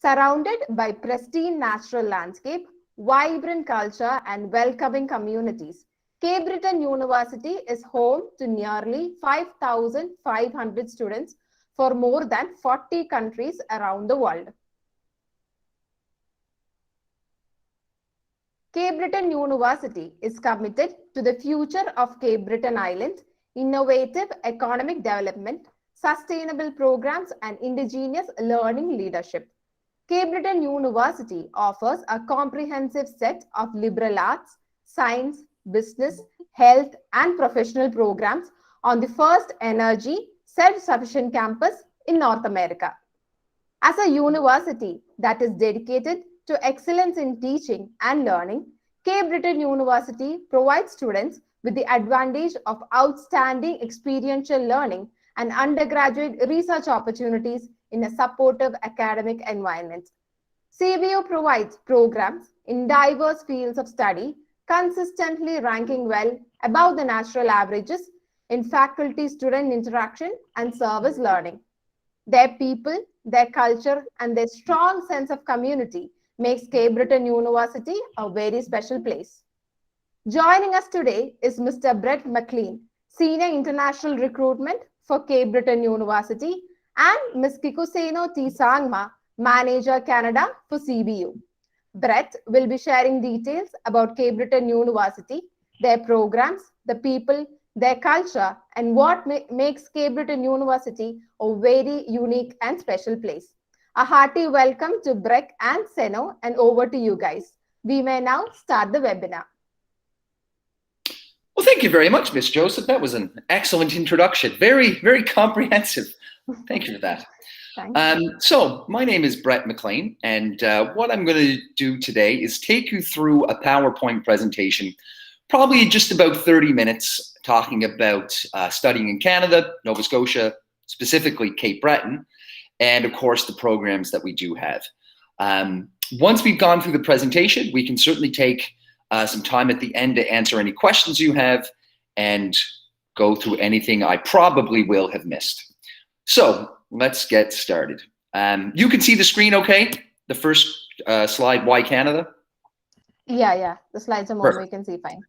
Surrounded by pristine natural landscape, vibrant culture and welcoming communities, Cape Breton University is home to nearly 5,500 students for more than 40 countries around the world. Cape Breton University is committed to the future of Cape Breton Island, innovative economic development, sustainable programs, and indigenous learning leadership. Cape Breton University offers a comprehensive set of liberal arts, science, business, health, and professional programs on the first energy self-sufficient campus in North America. As a university that is dedicated to excellence in teaching and learning, Cape Breton University provides students with the advantage of outstanding experiential learning and undergraduate research opportunities in a supportive academic environment. CBU provides programs in diverse fields of study, consistently ranking well above the national averages in faculty-student interaction and service learning. Their people, their culture, and their strong sense of community makes Cape Breton University a very special place. Joining us today is Mr. Brett MacLean, Senior International Recruitment for Cape Breton University, and Ms. Kikuseno T. Sangma, Manager Canada for CBU. Brett will be sharing details about Cape Breton University, their programs, the people, their culture, and what makes Cape Breton University a very unique and special place. A hearty welcome to Brett and Seno, and over to you guys. We may now start the webinar. Well, thank you very much, Ms. Joseph. That was an excellent introduction. Very, very comprehensive. Thank you for that. So my name is Brett MacLean, and what I'm going to do today is take you through a PowerPoint presentation, probably just about 30 minutes, talking about studying in Canada, Nova Scotia, specifically Cape Breton, and of course the programs that we do have. Once we've gone through the presentation, we can certainly take some time at the end to answer any questions you have and go through anything I probably will have missed. So let's get started. You can see the screen okay? The first slide, why Canada? Yeah, the slides are more, we can see fine.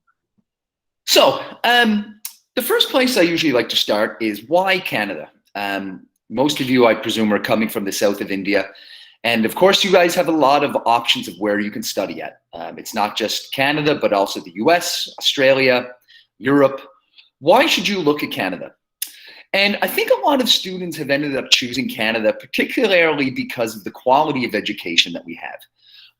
So the first place I usually like to start is why Canada? Most of you, I presume, are coming from the south of India. And of course, you guys have a lot of options of where you can study at. It's not just Canada, but also the US, Australia, Europe. Why should you look at Canada? And I think a lot of students have ended up choosing Canada, particularly because of the quality of education that we have.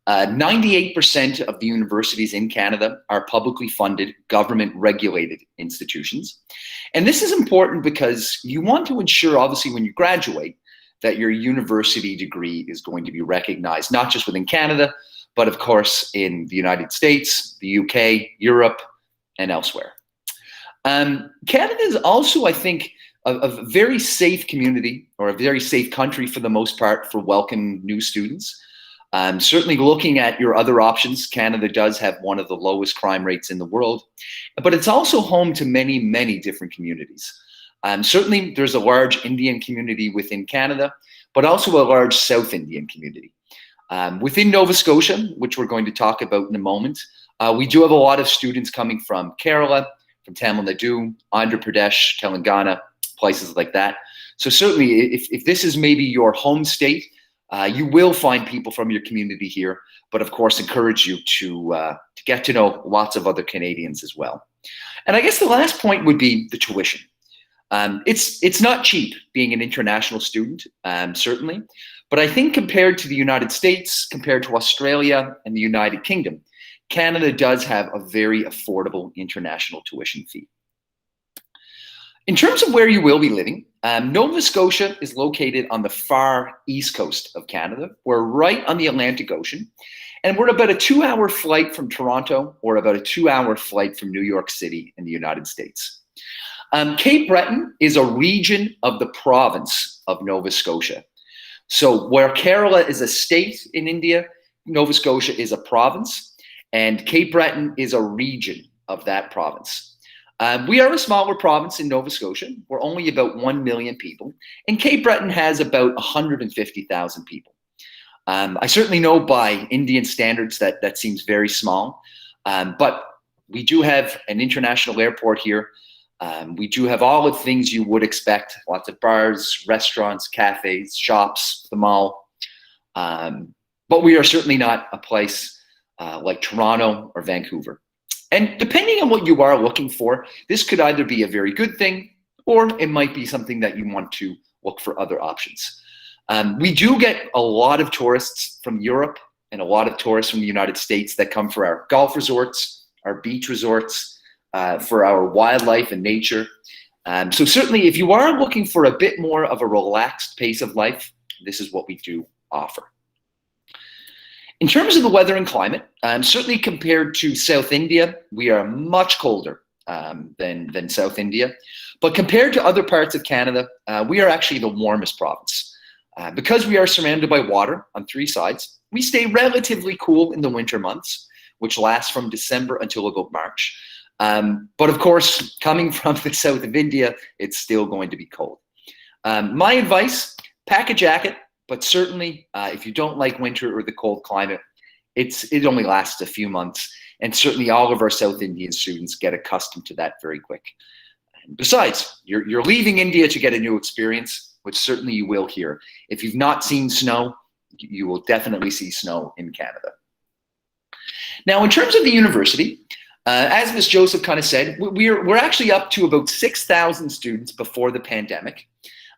98% of the universities in Canada are publicly funded, government-regulated institutions. And this is important because you want to ensure, obviously, when you graduate, that your university degree is going to be recognized, not just within Canada, but of course in the United States, the UK, Europe, and elsewhere. Canada is also, I think, a very safe community, or a very safe country for the most part, for welcoming new students. Certainly looking at your other options, Canada does have one of the lowest crime rates in the world, but it's also home to many, many different communities. Certainly there's a large Indian community within Canada, but also a large South Indian community. Within Nova Scotia, which we're going to talk about in a moment, we do have a lot of students coming from Kerala, from Tamil Nadu, Andhra Pradesh, Telangana, places like that. So certainly if this is maybe your home state, you will find people from your community here, but of course encourage you to get to know lots of other Canadians as well. And I guess the last point would be the tuition. It's not cheap being an international student, certainly, but I think compared to the United States, compared to Australia and the United Kingdom, Canada does have a very affordable international tuition fee. In terms of where you will be living, Nova Scotia is located on the far east coast of Canada. We're right on the Atlantic Ocean, and we're about a 2-hour flight from Toronto, or about a 2-hour flight from New York City in the United States. Cape Breton is a region of the province of Nova Scotia. So where Kerala is a state in India, Nova Scotia is a province, and Cape Breton is a region of that province. We are a smaller province in Nova Scotia. We're only about 1 million people, and Cape Breton has about 150,000 people. I certainly know by Indian standards that seems very small, but we do have an international airport here. We do have all of the things you would expect, lots of bars, restaurants, cafes, shops, the mall. But we are certainly not a place like Toronto or Vancouver. And depending on what you are looking for, this could either be a very good thing, or it might be something that you want to look for other options. We do get a lot of tourists from Europe and a lot of tourists from the United States that come for our golf resorts, our beach resorts, for our wildlife and nature. So certainly if you are looking for a bit more of a relaxed pace of life, this is what we do offer. In terms of the weather and climate, certainly compared to South India, we are much colder than South India. But compared to other parts of Canada, we are actually the warmest province. Because we are surrounded by water on 3 sides, we stay relatively cool in the winter months, which lasts from December until about March. But of course, coming from the south of India, it's still going to be cold. My advice, pack a jacket, but certainly if you don't like winter or the cold climate, it only lasts a few months. And certainly all of our South Indian students get accustomed to that very quick. And besides, you're leaving India to get a new experience, which certainly you will here. If you've not seen snow, you will definitely see snow in Canada. Now, in terms of the university, as Ms. Joseph kind of said, we're actually up to about 6,000 students before the pandemic.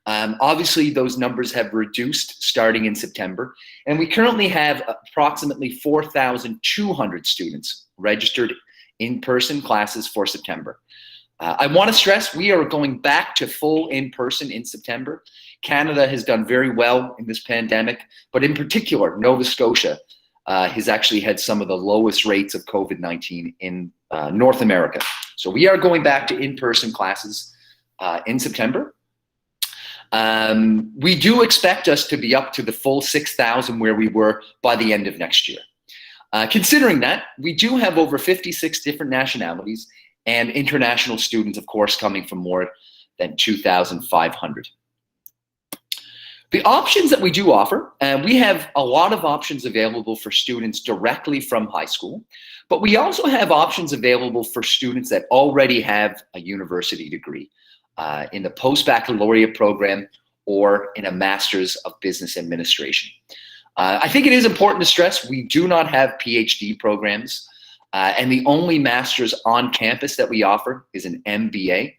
Obviously, those numbers have reduced starting in September, and we currently have approximately 4,200 students registered in-person classes for September. I want to stress we are going back to full in-person in September. Canada has done very well in this pandemic, but in particular, Nova Scotia has actually had some of the lowest rates of COVID-19 in North America. So we are going back to in-person classes in September. We do expect us to be up to the full 6,000 where we were by the end of next year. Considering that, we do have over 56 different nationalities and international students, of course, coming from more than 2,500. The options that we do offer, we have a lot of options available for students directly from high school, but we also have options available for students that already have a university degree in the post-baccalaureate program or in a Master's of Business Administration. I think it is important to stress we do not have PhD programs, and the only Master's on campus that we offer is an MBA.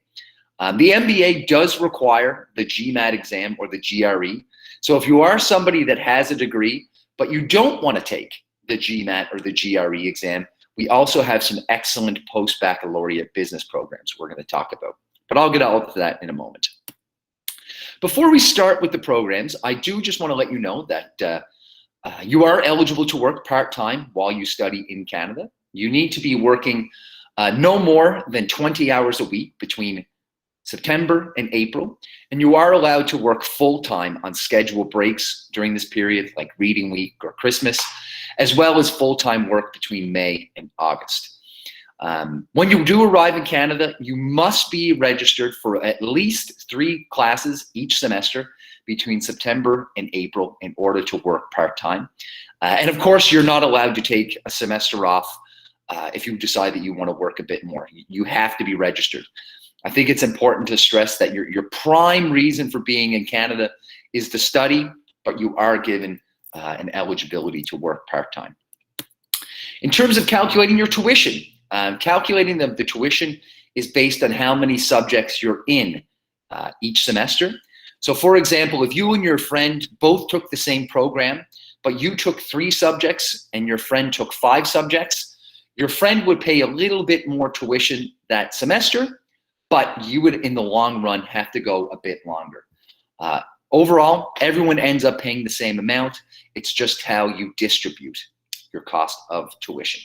The MBA does require the GMAT exam or the GRE. So if you are somebody that has a degree, but you don't want to take the GMAT or the GRE exam, we also have some excellent post-baccalaureate business programs we're going to talk about. But I'll get all to that in a moment. Before we start with the programs, I do just want to let you know that you are eligible to work part-time while you study in Canada. You need to be working no more than 20 hours a week between September and April, and you are allowed to work full-time on scheduled breaks during this period, like reading week or Christmas, as well as full-time work between May and August. When you do arrive in Canada, you must be registered for at least 3 classes each semester between September and April in order to work part-time. And of course, you're not allowed to take a semester off if you decide that you want to work a bit more. You have to be registered. I think it's important to stress that your prime reason for being in Canada is to study, but you are given an eligibility to work part-time. In terms of calculating your tuition, calculating the tuition is based on how many subjects you're in each semester. So for example, if you and your friend both took the same program, but you took 3 subjects and your friend took 5 subjects, your friend would pay a little bit more tuition that semester, but you would, in the long run, have to go a bit longer. Overall, everyone ends up paying the same amount. It's just how you distribute your cost of tuition.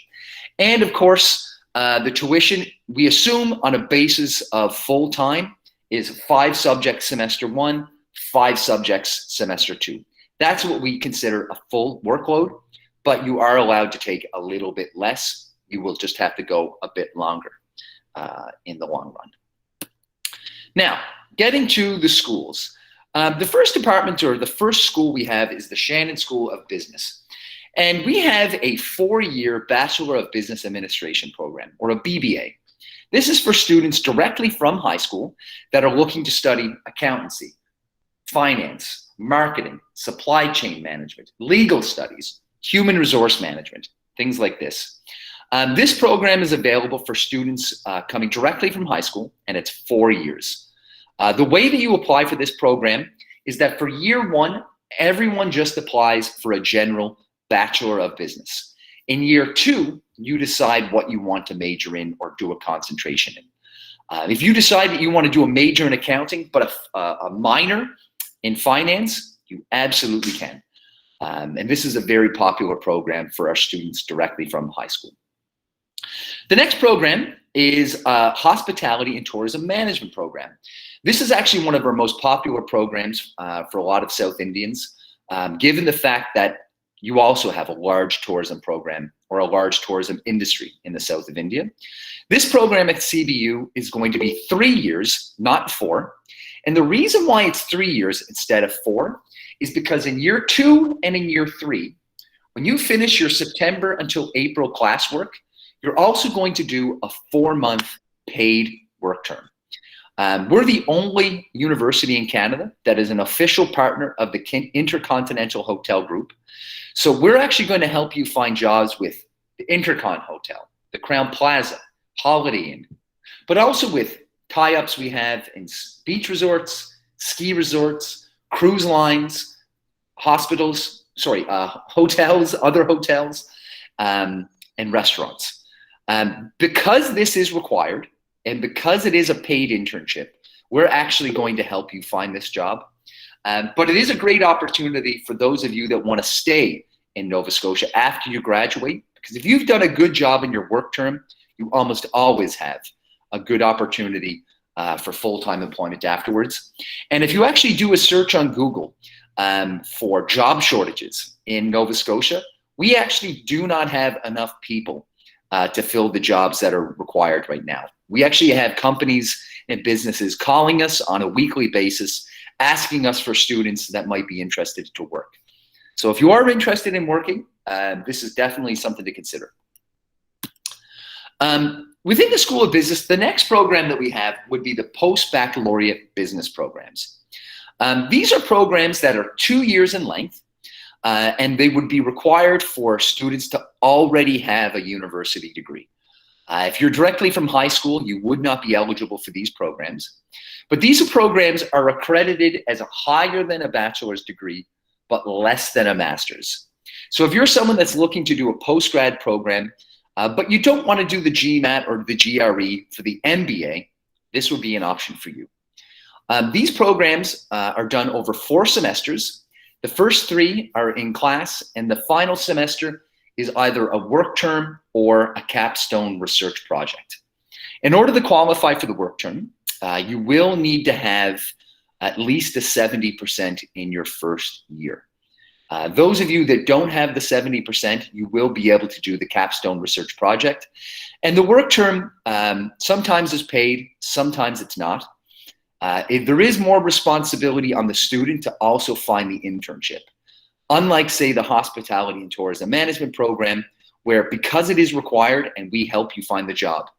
And of course, the tuition, we assume on a basis of full-time, is 5 subjects semester 1, 5 subjects semester 2. That's what we consider a full workload, but you are allowed to take a little bit less. You will just have to go a bit longer in the long run. Now, getting to the schools. The first department or the first school we have is the Shannon School of Business. And we have a 4-year Bachelor of Business Administration program, or a BBA. This is for students directly from high school that are looking to study accountancy, finance, marketing, supply chain management, legal studies, human resource management, things like this. This program is available for students coming directly from high school, and it's 4 years. The way that you apply for this program is that for year 1, everyone just applies for a general Bachelor of Business. In year 2, you decide what you want to major in or do a concentration in. If you decide that you want to do a major in accounting but a minor in finance, you absolutely can. And this is a very popular program for our students directly from high school. The next program is a Hospitality and Tourism Management program. This is actually one of our most popular programs for a lot of South Indians, given the fact that you also have a large tourism program or a large tourism industry in the south of India. This program at CBU is going to be 3 years, not 4. And the reason why it's 3 years instead of 4 is because in year 2 and in year 3, when you finish your September until April classwork, you're also going to do a 4-month paid work term. We're the only university in Canada that is an official partner of the Intercontinental Hotel Group. So we're actually going to help you find jobs with the Intercon Hotel, the Crown Plaza, Holiday Inn, but also with tie-ups we have in beach resorts, ski resorts, cruise lines, hotels, other hotels, and restaurants. Because this is required, and because it is a paid internship, we're actually going to help you find this job. But it is a great opportunity for those of you that want to stay in Nova Scotia after you graduate, because if you've done a good job in your work term, you almost always have a good opportunity for full-time employment afterwards. And if you actually do a search on Google for job shortages in Nova Scotia, we actually do not have enough people to fill the jobs that are required right now. We actually have companies and businesses calling us on a weekly basis, asking us for students that might be interested to work. So if you are interested in working, this is definitely something to consider. Within the School of Business, the next program that we have would be the Post-Baccalaureate Business Programs. These are programs that are 2 years in length, and they would be required for students to already have a university degree. If you're directly from high school, you would not be eligible for these programs. But these programs are accredited as a higher than a bachelor's degree, but less than a master's. So if you're someone that's looking to do a post-grad program, but you don't want to do the GMAT or the GRE for the MBA, this would be an option for you. These programs are done over 4 semesters. The first 3 are in class, and the final semester is either a work term or a capstone research project. In order to qualify for the work term, you will need to have at least a 70% in your first year. Those of you that don't have the 70%, you will be able to do the capstone research project. And the work term sometimes is paid, sometimes it's not. There is more responsibility on the student to also find the internship. Unlike, say, the Hospitality and Tourism Management program, where because it is required and we help you find the job,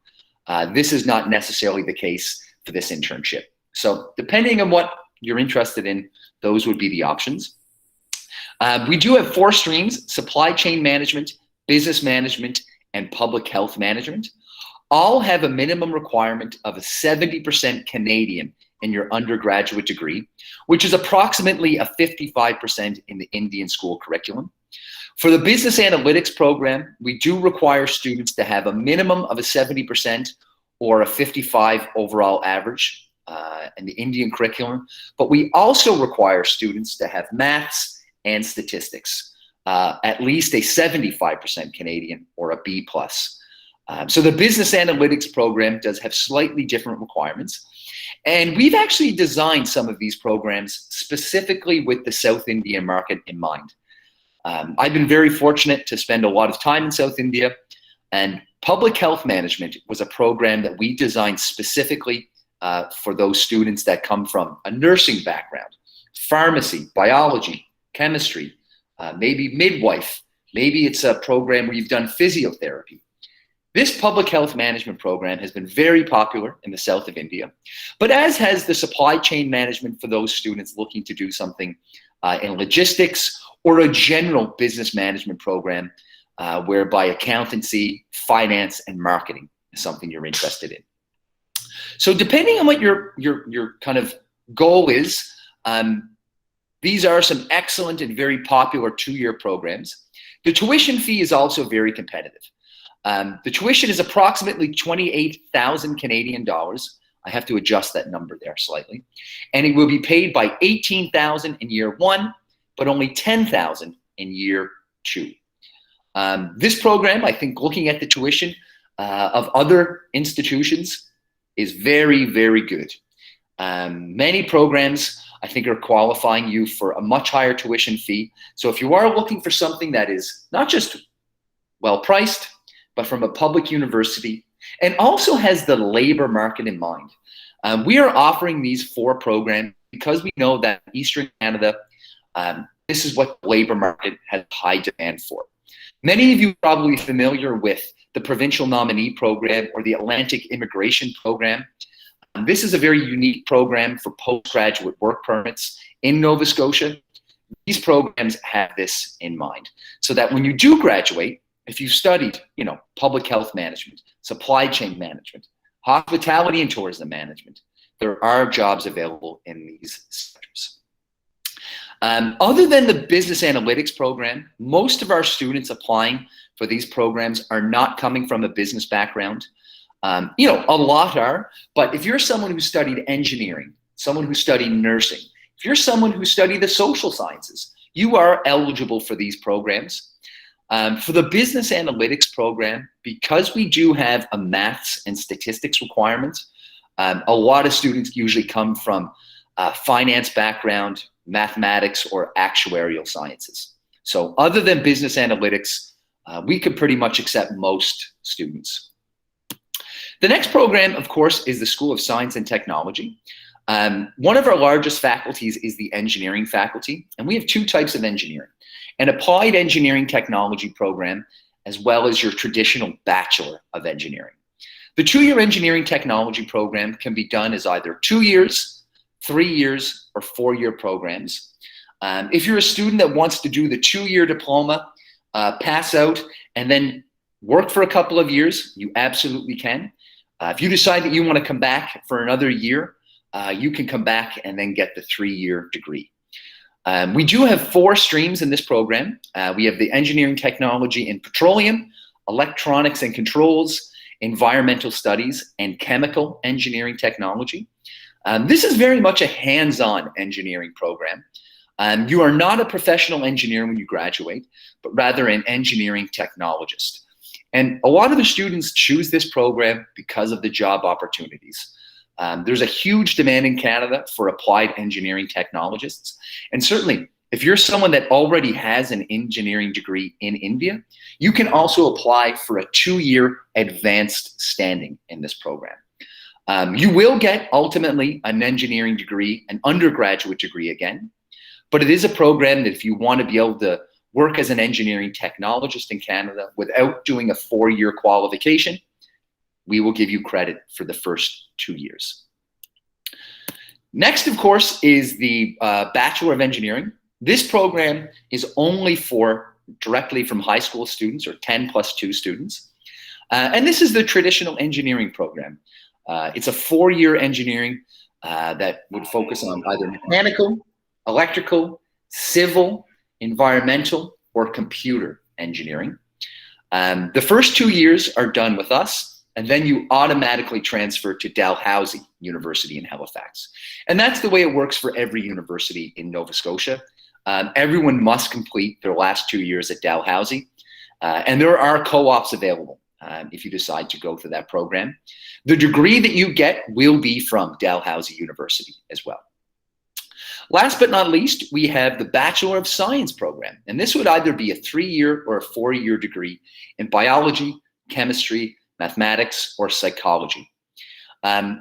this is not necessarily the case for this internship. So depending on what you're interested in, those would be the options. We do have 4 streams: supply chain management, business management, and public health management. All have a minimum requirement of a 70% Canadian in your undergraduate degree, which is approximately a 55% in the Indian school curriculum. For the business analytics program, we do require students to have a minimum of a 70% or a 55 overall average in the Indian curriculum, but we also require students to have maths and statistics, at least a 75% Canadian or a B+. So the business analytics program does have slightly different requirements. And we've actually designed some of these programs specifically with the South Indian market in mind. I've been very fortunate to spend a lot of time in South India, and public health management was a program that we designed specifically for those students that come from a nursing background. pharmacy, biology, chemistry, maybe midwife, maybe it's a program where you've done physiotherapy. This public health management program has been very popular in the south of India, but as has the supply chain management for those students looking to do something in logistics, or a general business management program whereby accountancy, finance, and marketing is something you're interested in. So depending on what your kind of goal is, these are some excellent and very popular two-year programs. The tuition fee is also very competitive. The tuition is approximately 28,000 Canadian dollars. I have to adjust that number there slightly. And it will be paid by 18,000 in year one, but only 10,000 in year two. This program, I think, looking at the tuition of other institutions, is very, very good. Many programs, I think, are qualifying you for a much higher tuition fee. So if you are looking for something that is not just well priced, but from a public university, and also has the labor market in mind, we are offering these 4 programs because we know that Eastern Canada, this is what the labor market has high demand for. Many of you are probably familiar with the Provincial Nominee Program or the Atlantic Immigration Program. This is a very unique program for postgraduate work permits in Nova Scotia. These programs have this in mind, so that when you do graduate, if you've studied, public health management, supply chain management, hospitality and tourism management, there are jobs available in these sectors. Other than the business analytics program, most of our students applying for these programs are not coming from a business background. A lot are, but if you're someone who studied engineering, someone who studied nursing, if you're someone who studied the social sciences, you are eligible for these programs. For the business analytics program, because we do have a maths and statistics requirement, a lot of students usually come from finance background, mathematics, or actuarial sciences. So other than business analytics, we could pretty much accept most students. The next program, of course, is the School of Science and Technology. One of our largest faculties is the engineering faculty, and we have 2 types of engineering: an applied engineering technology program, as well as your traditional Bachelor of Engineering. The 2-year engineering technology program can be done as either 2 years, 3 years, or 4-year programs. If you're a student that wants to do the 2-year diploma, pass out, and then work for a couple of years, you absolutely can. If you decide that you want to come back for another year, you can come back and then get the 3-year degree. We do have 4 streams in this program. We have the engineering technology in petroleum, electronics and controls, environmental studies, and chemical engineering technology. This is very much a hands-on engineering program. You are not a professional engineer when you graduate, but rather an engineering technologist. And a lot of the students choose this program because of the job opportunities. There's a huge demand in Canada for applied engineering technologists. And certainly, if you're someone that already has an engineering degree in India, you can also apply for a 2-year advanced standing in this program. You will get ultimately an engineering degree, an undergraduate degree again, but it is a program that if you want to be able to work as an engineering technologist in Canada without doing a 4-year qualification, we will give you credit for the first 2 years. Next, of course, is the Bachelor of Engineering. This program is only for directly from high school students, or 10+2 students. And this is the traditional engineering program. It's a 4-year engineering that would focus on either mechanical, electrical, civil, environmental, or computer engineering. The first 2 years are done with us, and then you automatically transfer to Dalhousie University in Halifax. And that's the way it works for every university in Nova Scotia. Everyone must complete their last 2 years at Dalhousie, and there are co-ops available if you decide to go through that program. The degree that you get will be from Dalhousie University as well. Last but not least, we have the Bachelor of Science program, and this would either be a 3-year or a 4-year degree in biology, chemistry, mathematics, or psychology.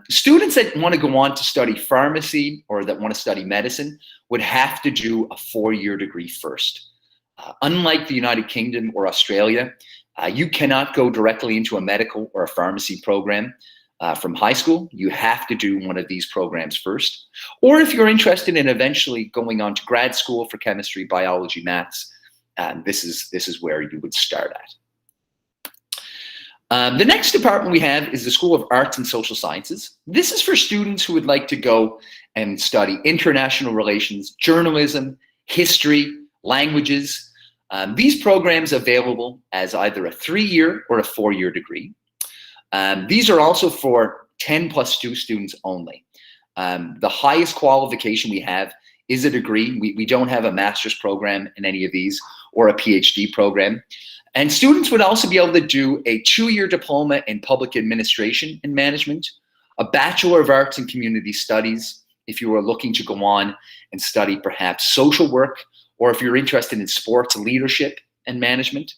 Students that want to go on to study pharmacy or that want to study medicine would have to do a 4-year degree first. Unlike the United Kingdom or Australia, you cannot go directly into a medical or a pharmacy program from high school. You have to do one of these programs first. Or if you're interested in eventually going on to grad school for chemistry, biology, maths, this is where you would start at. The next department we have is the School of Arts and Social Sciences. This is for students who would like to go and study international relations, journalism, history, languages. These programs available as either a 3-year or a 4-year degree. These are also for 10+2 students only. The highest qualification we have is a degree. We don't have a master's program in any of these or a PhD program. And students would also be able to do a 2-year diploma in public administration and management, a Bachelor of Arts and Community Studies if you are looking to go on and study perhaps social work, or if you're interested in sports leadership and management.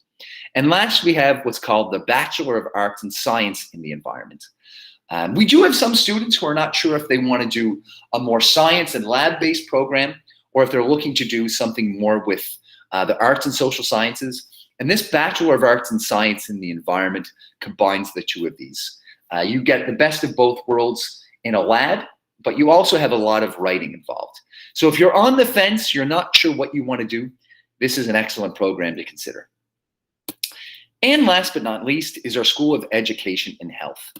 And last, we have what's called the Bachelor of Arts and Science in the Environment. We do have some students who are not sure if they want to do a more science and lab-based program, or if they're looking to do something more with the arts and social sciences. And this Bachelor of Arts and Science in the Environment combines the two of these. You get the best of both worlds in a lab, but you also have a lot of writing involved. So if you're on the fence, you're not sure what you want to do, this is an excellent program to consider. And last but not least is our School of Education and Health.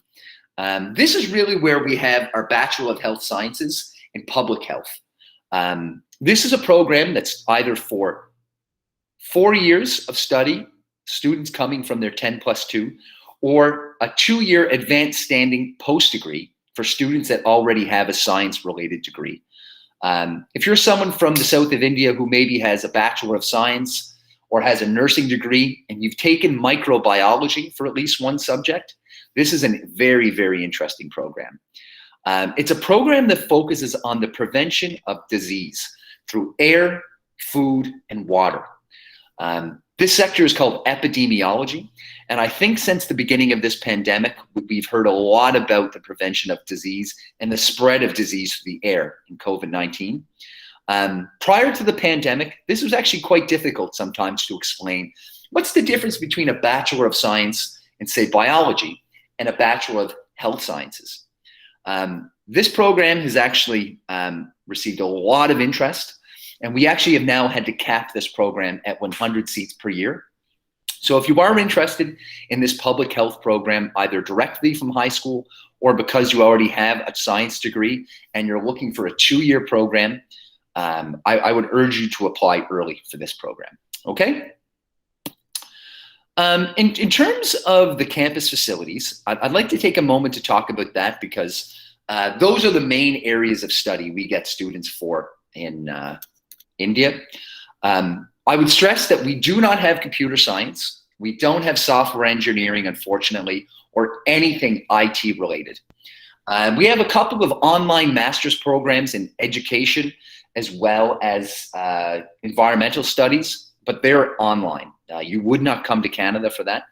This is really where we have our Bachelor of Health Sciences in Public Health. This is a program that's either for 4 years of study, students coming from their 10+2, or a 2-year advanced standing post degree for students that already have a science-related degree. If you're someone from the south of India who maybe has a Bachelor of Science or has a nursing degree and you've taken microbiology for at least one subject, this is a very, very interesting program. It's a program that focuses on the prevention of disease through air, food, and water. This sector is called epidemiology, and I think since the beginning of this pandemic, we've heard a lot about the prevention of disease and the spread of disease through the air in COVID-19. Prior to the pandemic, this was actually quite difficult sometimes to explain. What's the difference between a Bachelor of Science in, say, biology and a Bachelor of Health Sciences? This program has actually received a lot of interest, and we actually have now had to cap this program at 100 seats per year. So if you are interested in this public health program, either directly from high school or because you already have a science degree and you're looking for a 2-year program, I would urge you to apply early for this program, okay? In terms of the campus facilities, I'd like to take a moment to talk about that because those are the main areas of study we get students for in India. I would stress that we do not have computer science. We don't have software engineering, unfortunately, or anything IT related. We have a couple of online master's programs in education as well as environmental studies, but they're online. You would not come to Canada for that.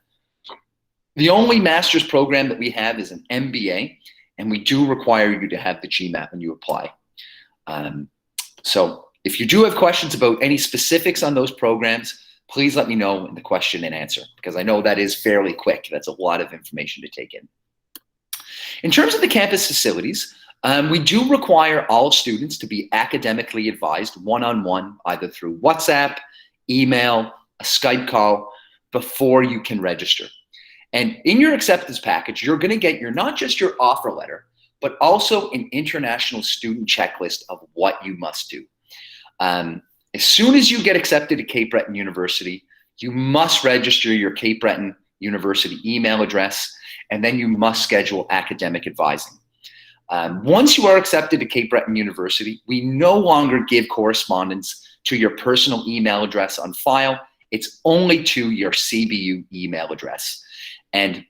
The only master's program that we have is an MBA, and we do require you to have the GMAT when you apply. So if you do have questions about any specifics on those programs, please let me know in the question and answer, because I know that is fairly quick. That's a lot of information to take in. In terms of the campus facilities, we do require all students to be academically advised one-on-one, either through WhatsApp, email, a Skype call, before you can register. And in your acceptance package, you're going to get not just your offer letter, but also an international student checklist of what you must do. As soon as you get accepted at Cape Breton University, you must register your Cape Breton University email address, and then you must schedule academic advising. Once you are accepted at Cape Breton University, we no longer give correspondence to your personal email address on file. It's only to your CBU email address. And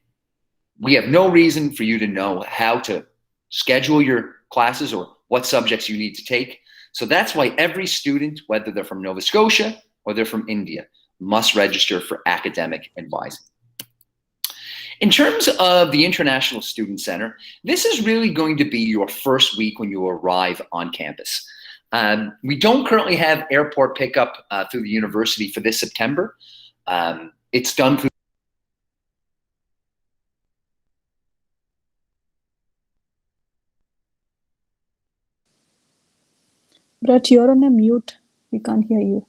we have no reason for you to know how to schedule your classes or what subjects you need to take. So that's why every student, whether they're from Nova Scotia or they're from India, must register for academic advising. In terms of the International Student Center, this is really going to be your first week when you arrive on campus. We don't currently have airport pickup through the university for this September. It's done through Brett, you're on a mute. We can't hear you.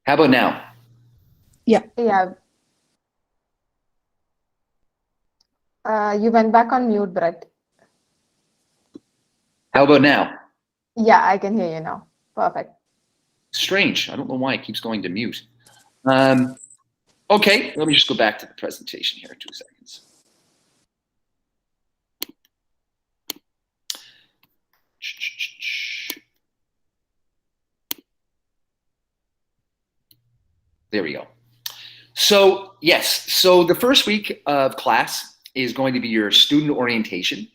How about now? Yeah. Yeah. You went back on mute, Brett. How about now? Yeah, I can hear you now. Perfect. Strange. I don't know why it keeps going to mute. Okay, let me just go back to the presentation here in 2 seconds. There we go. So yes, so the first week of class is going to be your student orientation.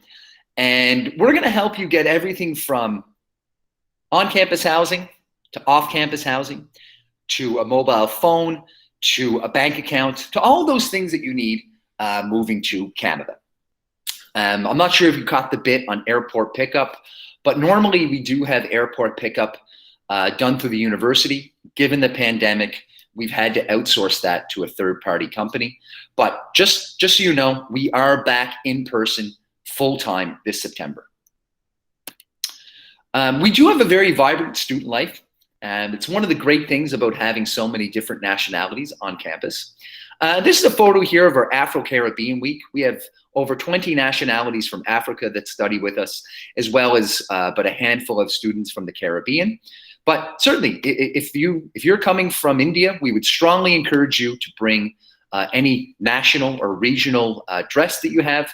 And we're going to help you get everything from on-campus housing to off-campus housing to a mobile phone to a bank account to all those things that you need moving to Canada. I'm not sure if you caught the bit on airport pickup, but normally we do have airport pickup done through the university. Given the pandemic, we've had to outsource that to a third-party company. But just so you know, we are back in person full-time this September. We do have a very vibrant student life, and it's one of the great things about having so many different nationalities on campus. This is a photo here of our Afro-Caribbean week. We have over 20 nationalities from Africa that study with us, as well as but a handful of students from the Caribbean. But certainly, if you're coming from India, we would strongly encourage you to bring any national or regional dress that you have.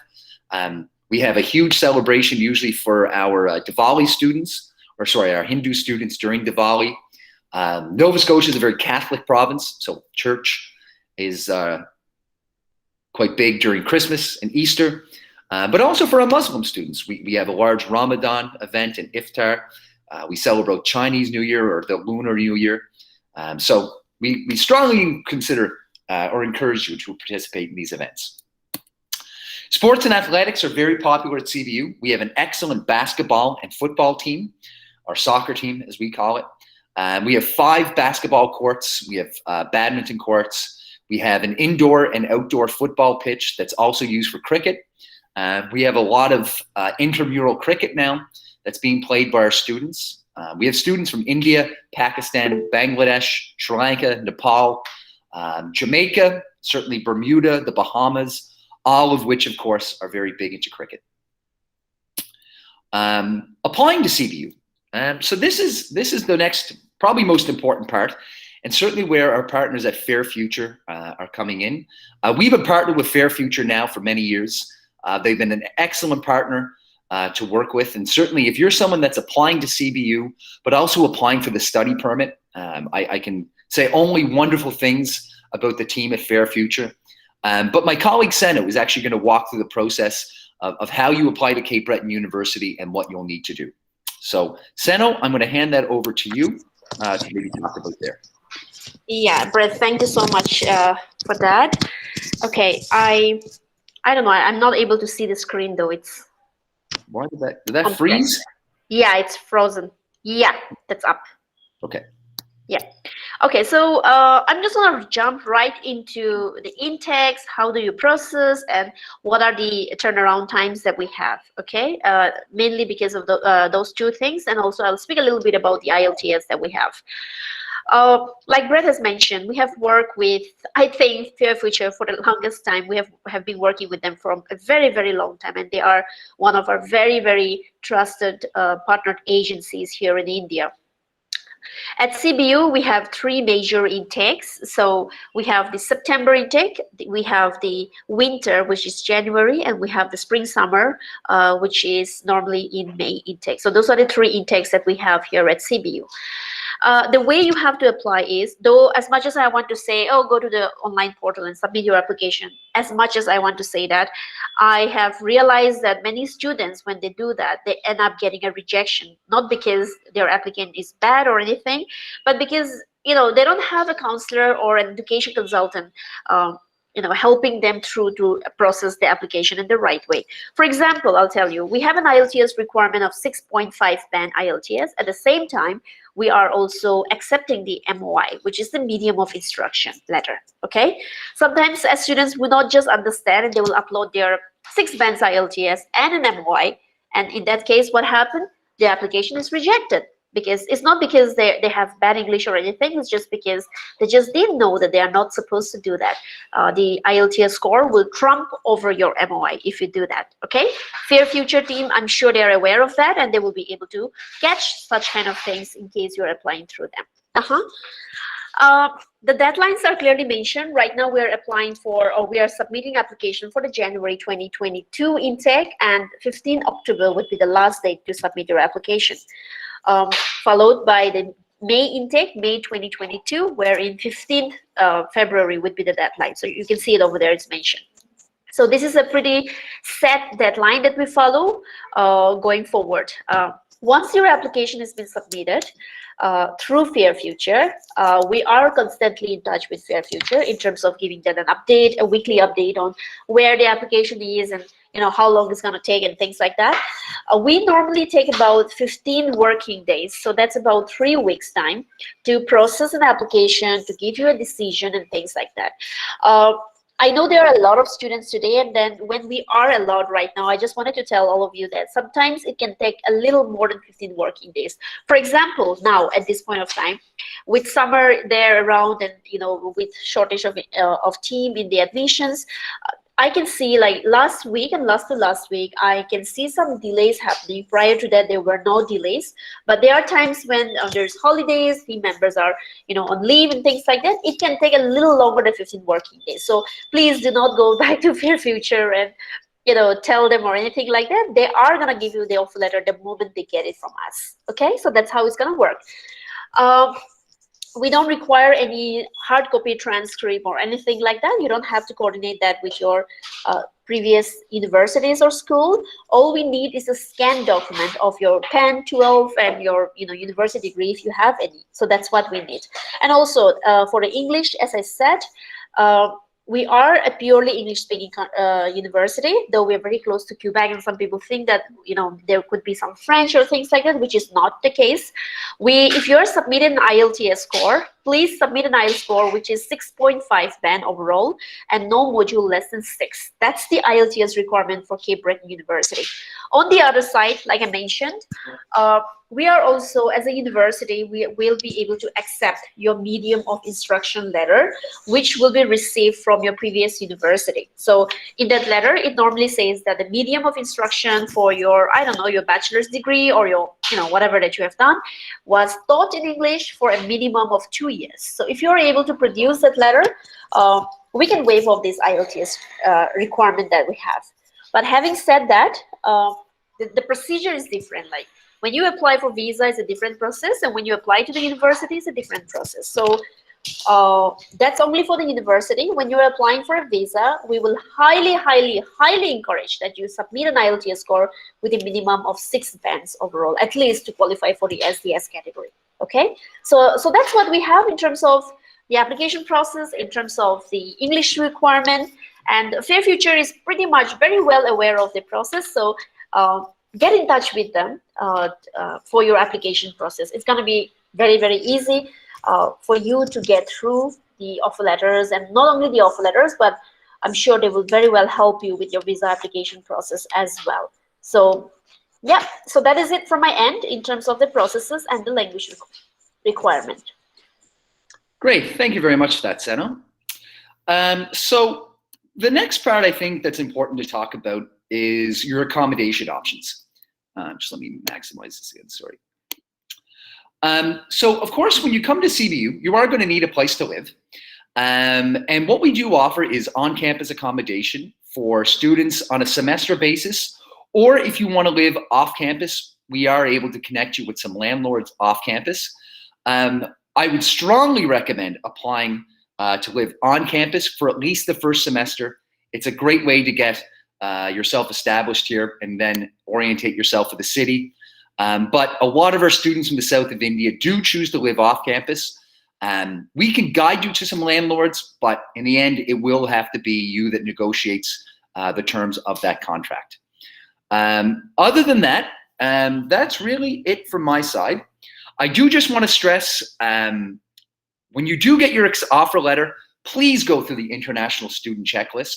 We have a huge celebration usually for our Diwali students, our Hindu students during Diwali. Nova Scotia is a very Catholic province, so church is quite big during Christmas and Easter. But also for our Muslim students, we have a large Ramadan event and iftar. We celebrate Chinese New Year or the Lunar New Year. So we strongly consider or encourage you to participate in these events. Sports and athletics are very popular at CBU. We have an excellent basketball and football team, our soccer team as we call it. We have 5 basketball courts. We have badminton courts. We have an indoor and outdoor football pitch that's also used for cricket. We have a lot of intramural cricket now that's being played by our students. We have students from India, Pakistan, Bangladesh, Sri Lanka, Nepal, Jamaica, certainly Bermuda, the Bahamas, all of which, of course, are very big into cricket. Applying to CBU. So this is the next, probably most important part, and certainly where our partners at Fair Future are coming in. We've been partnered with Fair Future now for many years. They've been an excellent partner to work with, and certainly if you're someone that's applying to CBU, but also applying for the study permit, I can say only wonderful things about the team at Fair Future. But my colleague Senna is actually going to walk through the process of how you apply to Cape Breton University and what you'll need to do. So Senna, I'm going to hand that over to you to maybe talk about there. Yeah, Brett, thank you so much for that. Okay, I don't know, I'm not able to see the screen though. It's why did that freeze? Yeah, it's frozen. Yeah, that's up. Okay. Yeah. Okay, so I'm just going to jump right into the intakes. How do you process, and what are the turnaround times that we have? Okay, mainly because of those 2 things, and also I'll speak a little bit about the IELTS that we have. Like Brett has mentioned, we have worked with, I think, Fair Future for the longest time. We have been working with them for a very, very long time, and they are one of our very, very trusted partnered agencies here in India. At CBU, we have 3 major intakes. So we have the September intake, we have the winter, which is January, and we have the spring-summer, which is normally in May intake. So those are the 3 intakes that we have here at CBU. The way you have to apply is, though as much as I want to say, oh, go to the online portal and submit your application, as much as I want to say that, I have realized that many students, when they do that, they end up getting a rejection, not because their applicant is bad or anything, but because, you know, they don't have a counselor or an education consultant you know, helping them through to process the application in the right way. For example, I'll tell you, we have an IELTS requirement of 6.5 band IELTS. At the same time, we are also accepting the MOI, which is the medium of instruction letter. Okay. Sometimes as students will not just understand, and they will upload their 6 bands IELTS and an MOI. And in that case, what happened? The application is rejected. Because it's not because they have bad English or anything, it's just because they just didn't know that they are not supposed to do that. The IELTS score will trump over your MOI if you do that, okay? Fair Future team, I'm sure they're aware of that, and they will be able to catch such kind of things in case you're applying through them. The deadlines are clearly mentioned. Right now we're applying for, or we are submitting application for the January 2022 intake, and 15 October would be the last date to submit your application. Followed by the May intake, May 2022, wherein 15th February would be the deadline. So you can see it over there, it's mentioned. So this is a pretty set deadline that we follow going forward. Once your application has been submitted through Fair Future, we are constantly in touch with Fair Future in terms of giving them an update, a weekly update on where the application is and how long it's going to take and things like that. We normally take about 15 working days, so that's about 3 weeks time to process an application, to give you a decision and things like that. I know there are a lot of students today, and then when we are allowed right now, I just wanted to tell all of you that sometimes it can take a little more than 15 working days. For example, now at this point of time, with summer there around and with shortage of team in the admissions, I can see like last week and last to last week, I can see some delays happening. Prior to that, there were no delays, but there are times when there's holidays, team members are, on leave and things like that. It can take a little longer than 15 working days. So please do not go back to Fair Future and, tell them or anything like that. They are going to give you the offer letter the moment they get it from us. Okay, so that's how it's going to work. We don't require any hard copy transcript or anything like that. You don't have to coordinate that with your previous universities or school. All we need is a scanned document of your 10, 12, and your university degree if you have any. So that's what we need. And also for the English, as I said, we are a purely English-speaking university, though we're very close to Quebec, and some people think that there could be some French or things like that, which is not the case. If you're submitting an IELTS score, please submit an IELTS score which is 6.5 band overall and no module less than 6. That's the IELTS requirement for Cape Breton University. On the other side, like I mentioned, we are also, as a university, we will be able to accept your medium of instruction letter, which will be received from your previous university. So in that letter, it normally says that the medium of instruction for your, I don't know, your bachelor's degree or your, whatever that you have done was taught in English for a minimum of 2 years. So if you're able to produce that letter, we can waive off this IELTS requirement that we have. But having said that, the procedure is different. Like when you apply for visa, it's a different process, and when you apply to the university, it's a different process. So that's only for the university. When you're applying for a visa, we will highly, highly, highly encourage that you submit an IELTS score with a minimum of 6 bands overall, at least to qualify for the SDS category. Okay, so that's what we have in terms of the application process, in terms of the English requirement, and Fair Future is pretty much very well aware of the process. So get in touch with them for your application process. It's going to be very, very easy for you to get through the offer letters, and not only the offer letters, but I'm sure they will very well help you with your visa application process as well. So yeah, so that is it from my end in terms of the processes and the language requirement. Great, thank you very much for that, Seno. So the next part I think that's important to talk about is your accommodation options. Just let me maximize this again, sorry. So of course, when you come to CBU, you are going to need a place to live. And what we do offer is on-campus accommodation for students on a semester basis, or if you want to live off campus, we are able to connect you with some landlords off campus. I would strongly recommend applying to live on campus for at least the first semester. It's a great way to get yourself established here and then orientate yourself for the city. But a lot of our students from the south of India do choose to live off campus. We can guide you to some landlords, but in the end, it will have to be you that negotiates the terms of that contract. Other than that, that's really it from my side. I do just want to stress, when you do get your offer letter, please go through the international student checklist.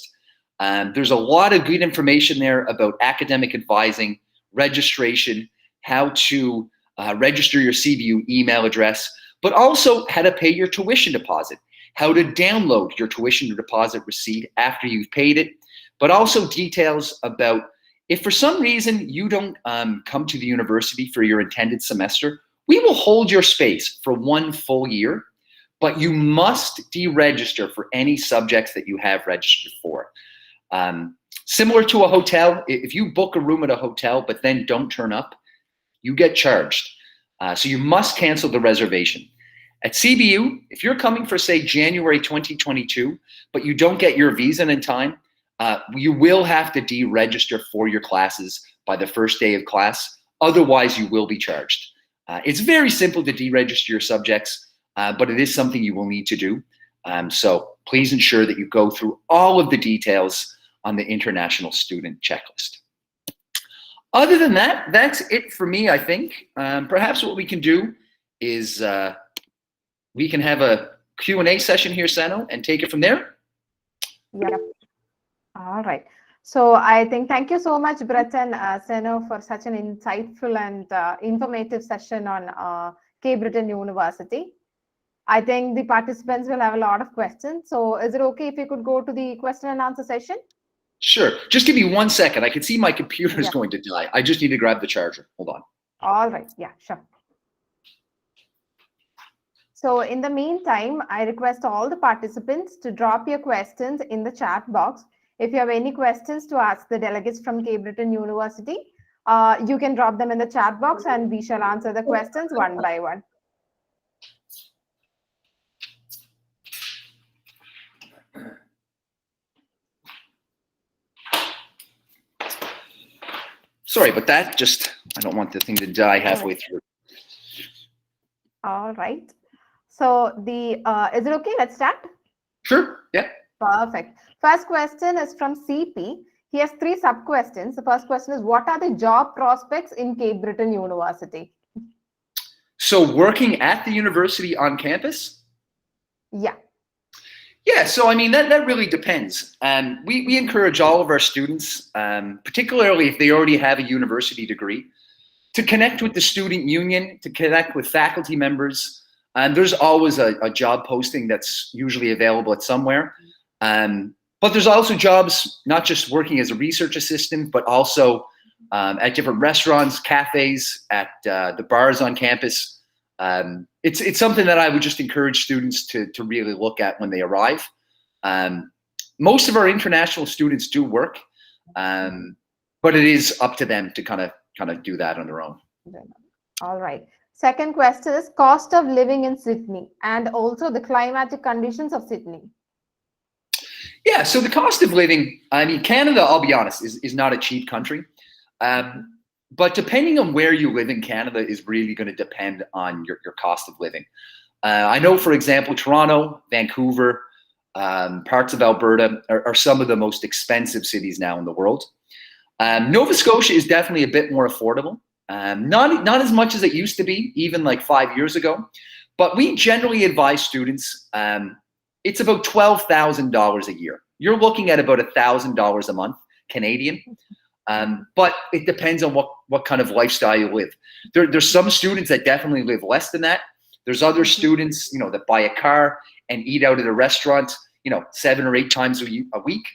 There's a lot of good information there about academic advising, registration, how to register your CBU email address, but also how to pay your tuition deposit, how to download your tuition deposit receipt after you've paid it, but also details about if for some reason you don't come to the university for your intended semester, we will hold your space for 1 full year, but you must deregister for any subjects that you have registered for. Similar to a hotel, if you book a room at a hotel but then don't turn up, you get charged. So you must cancel the reservation. At CBU, if you're coming for, say, January 2022, but you don't get your visa in time, you will have to deregister for your classes by the first day of class. Otherwise, you will be charged. It's very simple to deregister your subjects, but it is something you will need to do. So please ensure that you go through all of the details on the international student checklist. Other than that, that's it for me, I think. Perhaps what we can do is we can have a Q&A session here, Sano, and take it from there. Yeah. All right. So I think thank you so much, Brett and Seno, for such an insightful and informative session on Cape Breton University. I think the participants will have a lot of questions. So is it okay if you could go to the question and answer session? Sure. Just give me 1 second. I can see my computer is going to die. I just need to grab the charger. Hold on. All right. Yeah, sure. So in the meantime, I request all the participants to drop your questions in the chat box. If you have any questions to ask the delegates from Cape Breton University, you can drop them in the chat box and we shall answer the questions one by one. Sorry about that. Just, I don't want the thing to die halfway through. All right. So is it okay? Let's start. Sure. Yeah. Perfect. First question is from CP. He has 3 sub-questions. The first question is, what are the job prospects in Cape Breton University? So working at the university on campus? Yeah. Yeah, so I mean, that really depends. We encourage all of our students, particularly if they already have a university degree, to connect with the student union, to connect with faculty members. And there's always a job posting that's usually available at somewhere. But there's also jobs, not just working as a research assistant, but also at different restaurants, cafes, at the bars on campus. It's something that I would just encourage students to really look at when they arrive. Most of our international students do work, but it is up to them to kind of do that on their own. All right. Second question is cost of living in Sydney and also the climatic conditions of Sydney. Yeah, so the cost of living, I mean, Canada, I'll be honest, is not a cheap country. But depending on where you live in Canada is really going to depend on your cost of living. I know, for example, Toronto, Vancouver, parts of Alberta are some of the most expensive cities now in the world. Nova Scotia is definitely a bit more affordable. Not as much as it used to be, even like 5 years ago. But we generally advise students, it's about $12,000 a year. You're looking at about $1,000 a month, Canadian. But it depends on what kind of lifestyle you live. There's some students that definitely live less than that. There's other students, that buy a car and eat out at a restaurant, 7 or 8 times a week.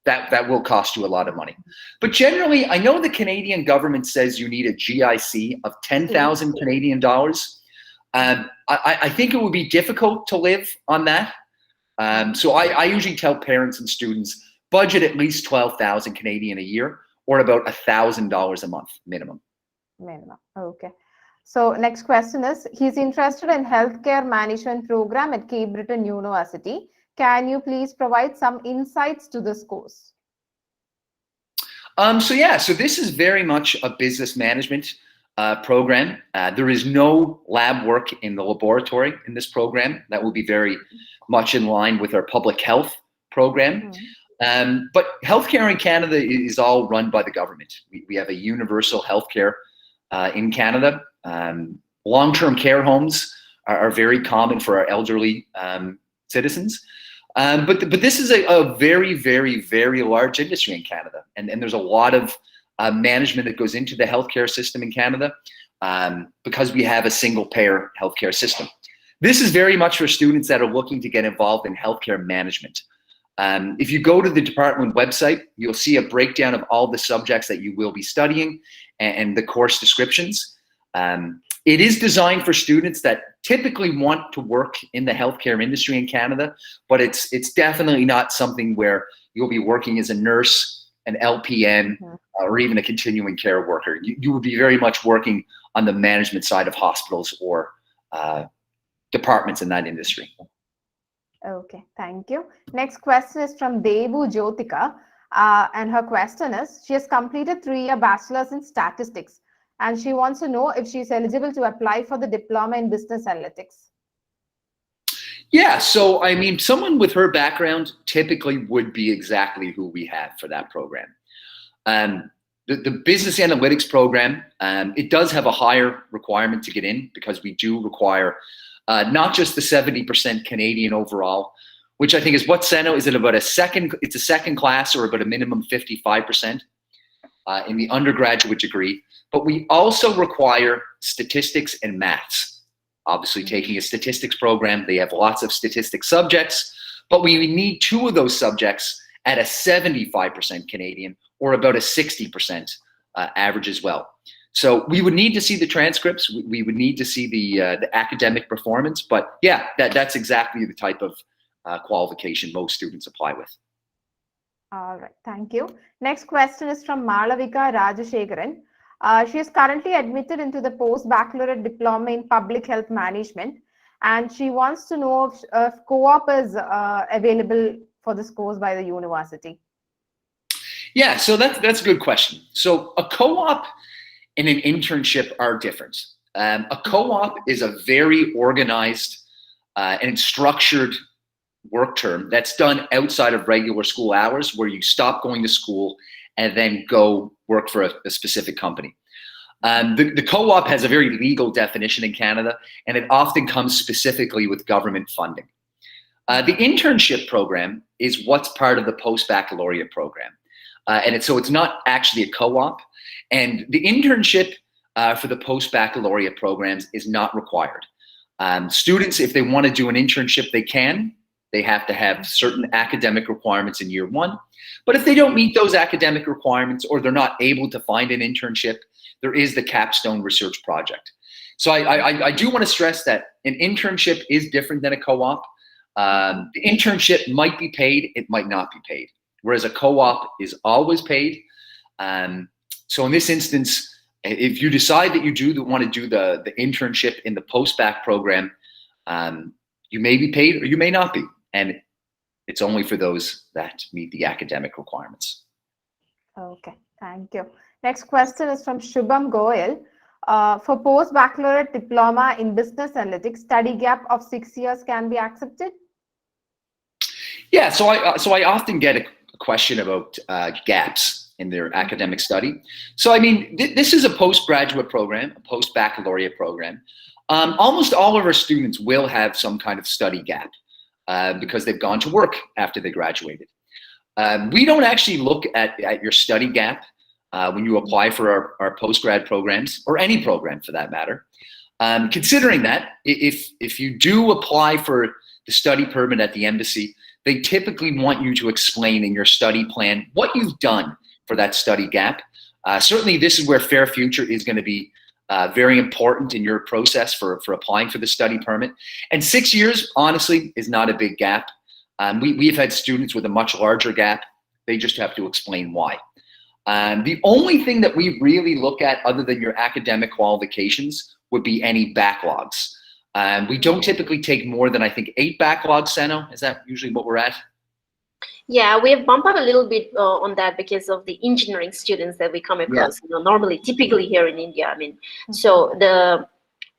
That will cost you a lot of money. But generally, I know the Canadian government says you need a GIC of 10,000 Canadian dollars. I think it would be difficult to live on that. So I usually tell parents and students, budget at least 12,000 Canadian a year, or about $1,000 a month minimum. Minimum. Okay. So next question is, he's interested in healthcare management program at Cape Breton University. Can you please provide some insights to this course? So this is very much a business management program. There is no lab work in the laboratory in this program. That will be very much in line with our public health program. But healthcare in Canada is all run by the government. We have a universal healthcare in Canada. Long-term care homes are very common for our elderly citizens. But this is a very, very, very large industry in Canada. And there's a lot of management that goes into the healthcare system in Canada because we have a single-payer healthcare system. This is very much for students that are looking to get involved in healthcare management. If you go to the department website, you'll see a breakdown of all the subjects that you will be studying and the course descriptions. It is designed for students that typically want to work in the healthcare industry in Canada, but it's definitely not something where you'll be working as a nurse, an LPN, or even a continuing care worker. You will be very much working on the management side of hospitals or departments in that industry. Okay, thank you. Next question is from Devu Jyotika, and her question is, she has completed 3-year bachelor's in statistics, and she wants to know if she's eligible to apply for the diploma in business analytics. Yeah, so I mean, someone with her background typically would be exactly who we have for that program. The business analytics program, it does have a higher requirement to get in because we do require not just the 70% Canadian overall, which I think is what Seno, is it about it's a second class or about a minimum 55% in the undergraduate degree. But we also require statistics and maths. Obviously, taking a statistics program, they have lots of statistics subjects, but we need 2 of those subjects at a 75% Canadian or about a 60% average as well. So we would need to see the transcripts. We would need to see the academic performance. But yeah, that's exactly the type of qualification most students apply with. All right, thank you. Next question is from Malavika Rajashekaran. She is currently admitted into the post-baccalaureate diploma in public health management, and she wants to know if co-op is available for this course by the university. Yeah, so that's a good question. So a co-op and an internship are different. A co-op is a very organized and structured work term that's done outside of regular school hours, where you stop going to school and then go work for a specific company. The co-op has a very legal definition in Canada, and it often comes specifically with government funding. The internship program is what's part of the post-baccalaureate program. So it's not actually a co-op. And the internship for the post-baccalaureate programs is not required. Students, if they want to do an internship, they can. They have to have certain academic requirements in year 1. But if they don't meet those academic requirements, or they're not able to find an internship, there is the capstone research project. So I do want to stress that an internship is different than a co-op. The internship might be paid, it might not be paid, whereas a co-op is always paid. So in this instance, if you decide that you do want to do the internship in the post-bac program, you may be paid or you may not be. And it's only for those that meet the academic requirements. Okay, thank you. Next question is from Shubham Goyal. For post-baccalaureate diploma in business analytics, study gap of 6 years can be accepted? Yeah, so I often get a question about gaps in their academic study. So I mean, this is a postgraduate program, a post-baccalaureate program. Almost all of our students will have some kind of study gap because they've gone to work after they graduated. We don't actually look at your study gap when you apply for our postgrad programs, or any program for that matter. Considering that, if you do apply for the study permit at the embassy, they typically want you to explain in your study plan what you've done for that study gap. Certainly this is where Fair Future is going to be very important in your process for applying for the study permit. And 6 years, honestly, is not a big gap. We've had students with a much larger gap. They just have to explain why. The only thing that we really look at other than your academic qualifications would be any backlogs. We don't typically take more than, I think, 8 backlogs, Sano. Is that usually what we're at? Yeah, we have bumped up a little bit on that because of the engineering students that we come across. Yeah. You know, normally, typically here in India, I mean, so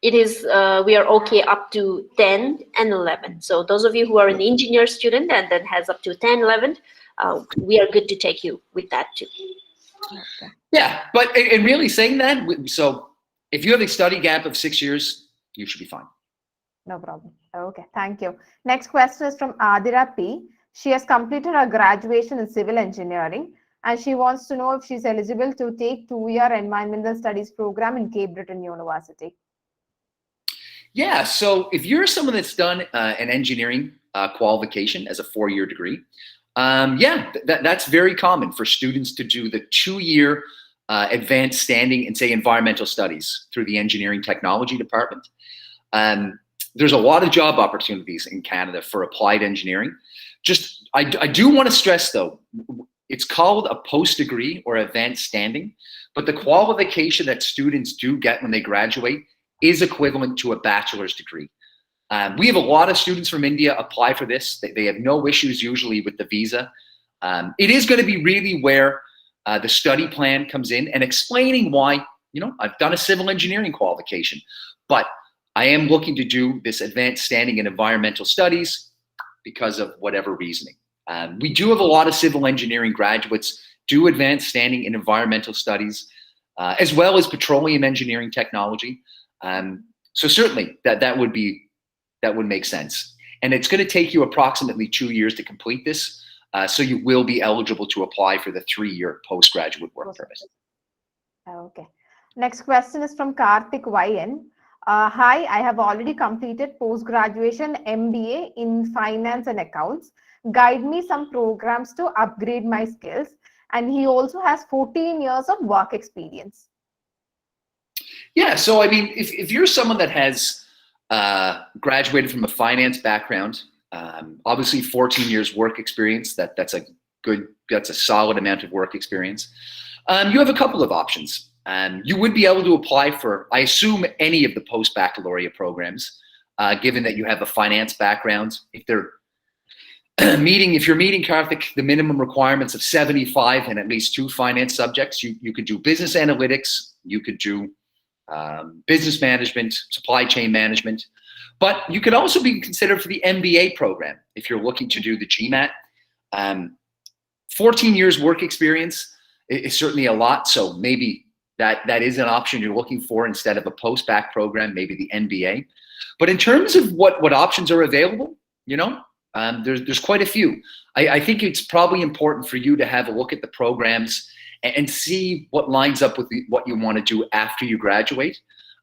it is we are okay up to 10 and 11. So those of you who are an engineer student and then has up to 10, 11, we are good to take you with that too. Okay. Yeah, but in really saying that, so if you have a study gap of 6 years, you should be fine. No problem. Okay, thank you. Next question is from Adira P. She has completed her graduation in civil engineering and she wants to know if she's eligible to take 2-year environmental studies program in Cape Breton University. Yeah, so if you're someone that's done an engineering qualification as a 4-year degree, that's very common for students to do the 2-year advanced standing in, say, environmental studies through the engineering technology department. There's a lot of job opportunities in Canada for applied engineering. I do want to stress though, it's called a post-degree or advanced standing, but the qualification that students do get when they graduate is equivalent to a bachelor's degree. We have a lot of students from India apply for this. They have no issues usually with the visa. It is going to be really where the study plan comes in and explaining why, I've done a civil engineering qualification, but I am looking to do this advanced standing in environmental studies because of whatever reasoning. We do have a lot of civil engineering graduates do advanced standing in environmental studies, as well as petroleum engineering technology. So certainly that would make sense. And it's going to take you approximately 2 years to complete this. So you will be eligible to apply for the 3-year postgraduate work permit. Okay. Next question is from Karthik YN. Hi, I have already completed post-graduation MBA in finance and accounts. Guide me some programs to upgrade my skills. And he also has 14 years of work experience. Yeah, so I mean, if you're someone that has graduated from a finance background, obviously 14 years work experience, that's a solid amount of work experience. You have a couple of options. You would be able to apply for, I assume, any of the post-baccalaureate programs, given that you have a finance background. If you're meeting, Karthik, the minimum requirements of 75 and at least 2 finance subjects, you could do business analytics, you could do business management, supply chain management, but you could also be considered for the MBA program if you're looking to do the GMAT. 14 years work experience is certainly a lot, so maybe that is an option you're looking for instead of a post-bac program, maybe the MBA. But in terms of what options are available, there's quite a few. I think it's probably important for you to have a look at the programs and see what lines up with what you want to do after you graduate.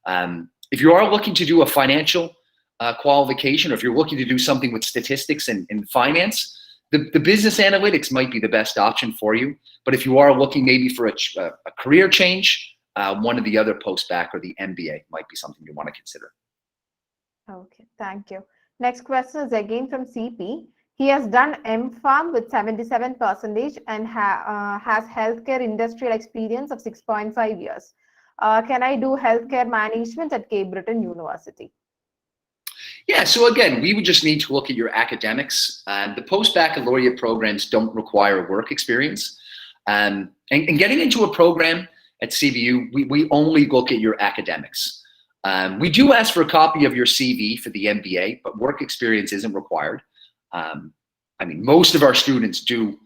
If you are looking to do a financial qualification, or if you're looking to do something with statistics and finance, the business analytics might be the best option for you. But if you are looking maybe for a career change, one of the other post-bac or the MBA might be something you want to consider. Okay, thank you. Next question is again from CP. He has done M.Pharm with 77% and has healthcare industrial experience of 6.5 years. Can I do healthcare management at Cape Breton University? Yeah, so again, we would just need to look at your academics. The post-baccalaureate programs don't require work experience. And getting into a program at CBU, we only look at your academics. We do ask for a copy of your CV for the MBA, but work experience isn't required. I mean, most of our students do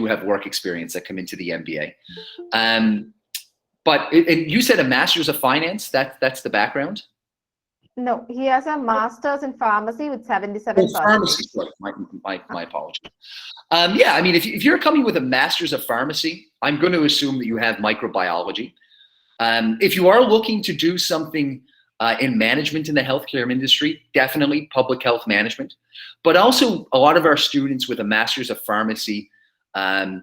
have work experience that come into the MBA. But you said a master's of finance, that's the background? No, he has a master's in pharmacy with 77%. Pharmacy, sorry, my apologies. Yeah, I mean, if you're coming with a master's of pharmacy, I'm going to assume that you have microbiology. If you are looking to do something in management in the healthcare industry, definitely public health management. But also a lot of our students with a master's of pharmacy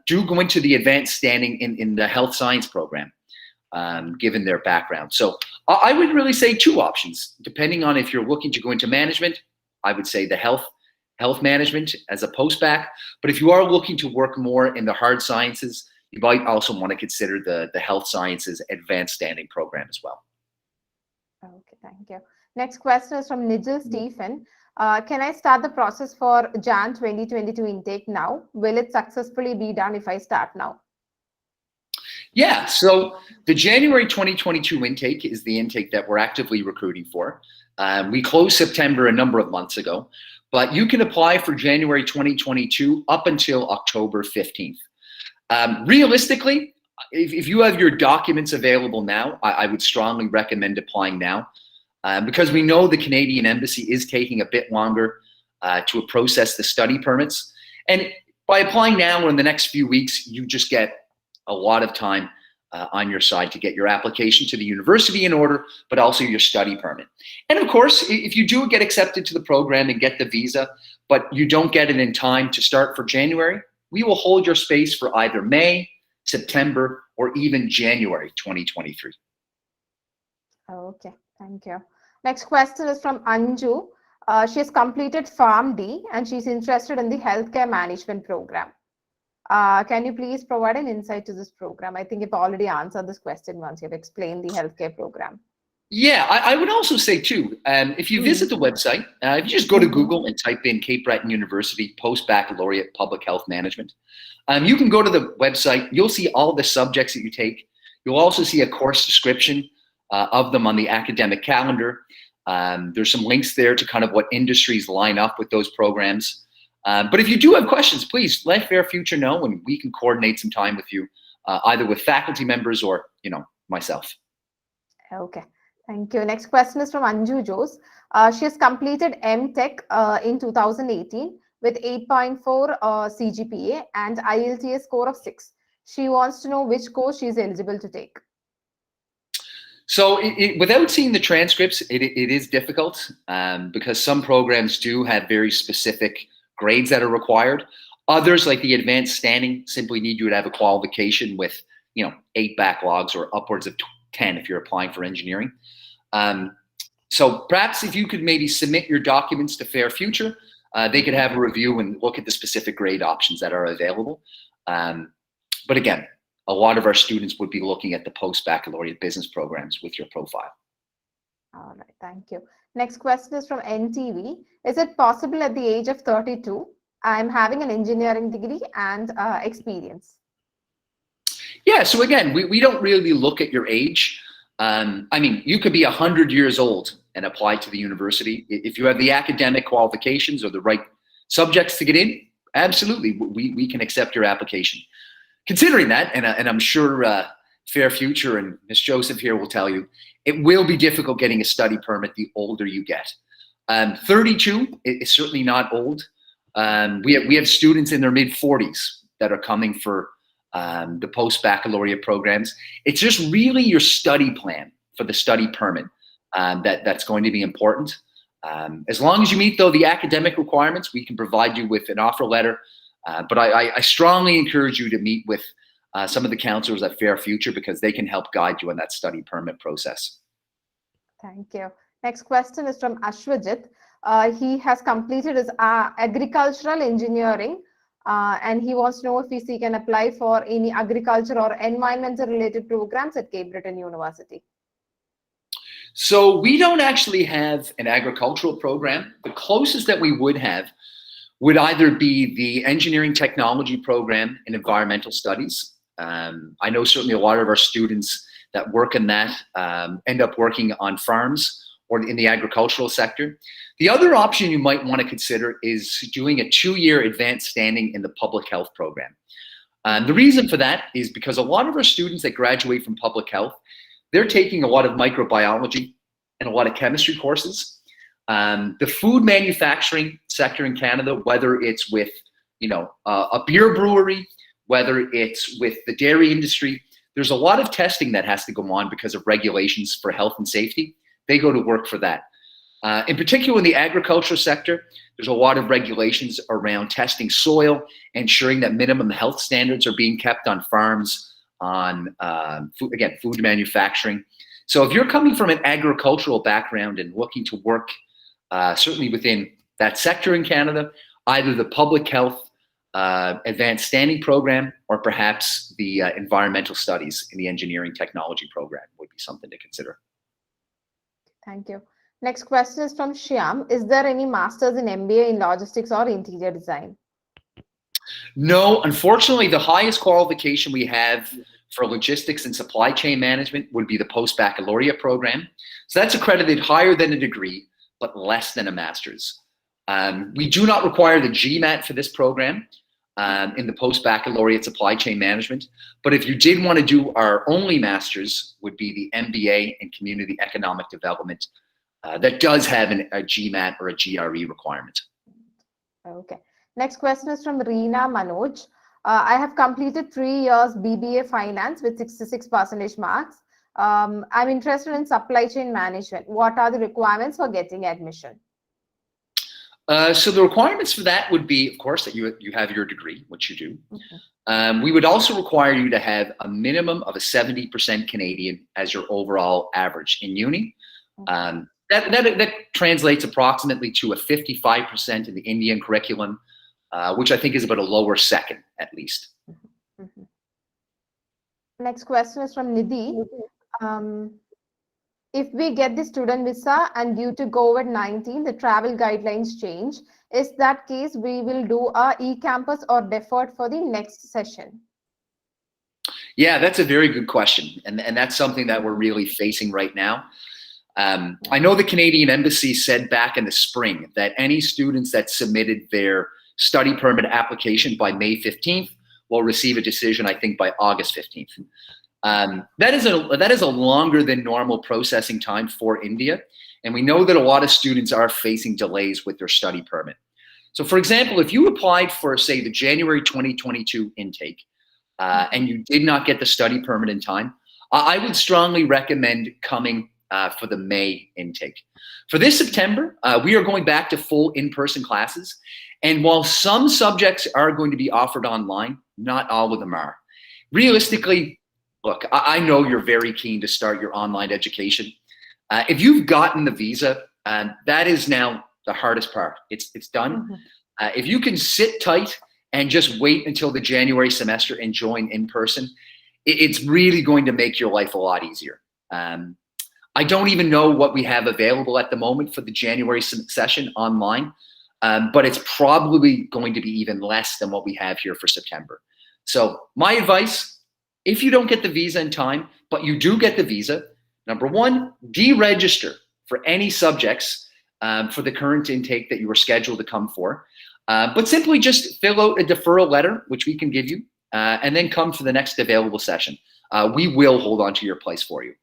do go into the advanced standing in the health science program, given their background. So I would really say 2 options, depending on if you're looking to go into management. I would say the health management as a post-bac. But if you are looking to work more in the hard sciences, you might also want to consider the health sciences advanced standing program as well. Okay, thank you. Next question is from Nigel Stephen. Can I start the process for Jan 2022 intake now? Will it successfully be done if I start now? Yeah, so the January 2022 intake is the intake that we're actively recruiting for. We closed September a number of months ago, but you can apply for January 2022 up until October 15th. Realistically, if you have your documents available now, I would strongly recommend applying now because we know the Canadian Embassy is taking a bit longer to process the study permits. And by applying now or in the next few weeks, you just get a lot of time on your side to get your application to the university in order, but also your study permit. And of course, if you do get accepted to the program and get the visa, but you don't get it in time to start for January, we will hold your space for either May, September, or even January 2023. Okay, thank you. Next question is from Anju. She has completed Farm D and she's interested in the healthcare management program. Can you please provide an insight to this program? I think you've already answered this question once you've explained the healthcare program. Yeah, I would also say too, if you visit the website, if you just go to Google and type in Cape Breton University Post-Baccalaureate Public Health Management, you can go to the website, you'll see all the subjects that you take. You'll also see a course description of them on the academic calendar. There's some links there to kind of what industries line up with those programs. But if you do have questions, please let Fair Future know and we can coordinate some time with you, either with faculty members or, myself. Okay, thank you. Next question is from Anju Jose. She has completed M.Tech in 2018 with 8.4 CGPA and IELTS score of 6. She wants to know which course she is eligible to take. So without seeing the transcripts, it is difficult because some programs do have very specific grades that are required. Others, like the advanced standing, simply need you to have a qualification with 8 backlogs or upwards of 10 if you're applying for engineering. So perhaps if you could maybe submit your documents to Fair Future, they could have a review and look at the specific grade options that are available. But again, a lot of our students would be looking at the post-baccalaureate business programs with your profile. All right, thank you. Next question is from NTV. Is it possible at the age of 32, I'm having an engineering degree and experience? Yeah, so again, we don't really look at your age. I mean, you could be 100 years old and apply to the university. If you have the academic qualifications or the right subjects to get in, absolutely, we can accept your application. Considering that, and I'm sure Fair Future and Ms. Joseph here will tell you, it will be difficult getting a study permit the older you get. 32 is certainly not old. We have students in their mid-40s that are coming for the post-baccalaureate programs. It's just really your study plan for the study permit that's going to be important. As long as you meet, though, the academic requirements, we can provide you with an offer letter. But I strongly encourage you to meet with some of the counselors at Fair Future because they can help guide you in that study permit process. Thank you. Next question is from Ashwajit. He has completed his agricultural engineering and he wants to know if he can apply for any agriculture or environmental related programs at Cape Breton University. So we don't actually have an agricultural program. The closest that we would have would either be the engineering technology program in environmental studies. I know certainly a lot of our students that work in that end up working on farms or in the agricultural sector. The other option you might want to consider is doing a 2-year advanced standing in the public health program. The reason for that is because a lot of our students that graduate from public health, they're taking a lot of microbiology and a lot of chemistry courses. The food manufacturing sector in Canada, whether it's with a beer brewery, whether it's with the dairy industry, there's a lot of testing that has to go on because of regulations for health and safety. They go to work for that. In particular, in the agriculture sector, there's a lot of regulations around testing soil, ensuring that minimum health standards are being kept on farms, on food manufacturing. So if you're coming from an agricultural background and looking to work certainly within that sector in Canada, either the public health advanced standing program or perhaps the environmental studies in the engineering technology program would be something to consider. Thank you. Next question is from Shyam. Is there any masters in MBA in logistics or interior design? No, unfortunately, the highest qualification we have for logistics and supply chain management would be the post-baccalaureate program. So that's accredited higher than a degree, but less than a master's. We do not require the GMAT for this program in the post-baccalaureate supply chain management. But if you did want to do our only master's, would be the MBA in community economic development. That does have a GMAT or a GRE requirement. Okay. Next question is from Reena Manoj. I have completed 3 years BBA finance with 66% marks. I'm interested in supply chain management. What are the requirements for getting admission? So the requirements for that would be, of course, that you have your degree, which you do. Okay. We would also require you to have a minimum of a 70% Canadian as your overall average in uni. Okay. That translates approximately to a 55% in the Indian curriculum, which I think is about a lower second, at least. Next question is from Nidhi. If we get the student visa and due to COVID-19, the travel guidelines change, is that case we will do our e-campus or deferred for the next session? Yeah, that's a very good question. And that's something that we're really facing right now. I know the Canadian Embassy said back in the spring that any students that submitted their study permit application by May 15th will receive a decision, I think, by August 15th. That is a longer than normal processing time for India. And we know that a lot of students are facing delays with their study permit. So for example, if you applied for, say, the January 2022 intake and you did not get the study permit in time, I would strongly recommend coming for the May intake. For this September, we are going back to full in-person classes. And while some subjects are going to be offered online, not all of them are. Realistically, look, I know you're very keen to start your online education. If you've gotten the visa, that is now the hardest part. It's done. If you can sit tight and just wait until the January semester and join in person, it's really going to make your life a lot easier. I don't even know what we have available at the moment for the January session online, but it's probably going to be even less than what we have here for September. So my advice, if you don't get the visa in time, but you do get the visa, number one, deregister for any subjects for the current intake that you were scheduled to come for. But simply just fill out a deferral letter, which we can give you, and then come for the next available session. We will hold on to your place for you.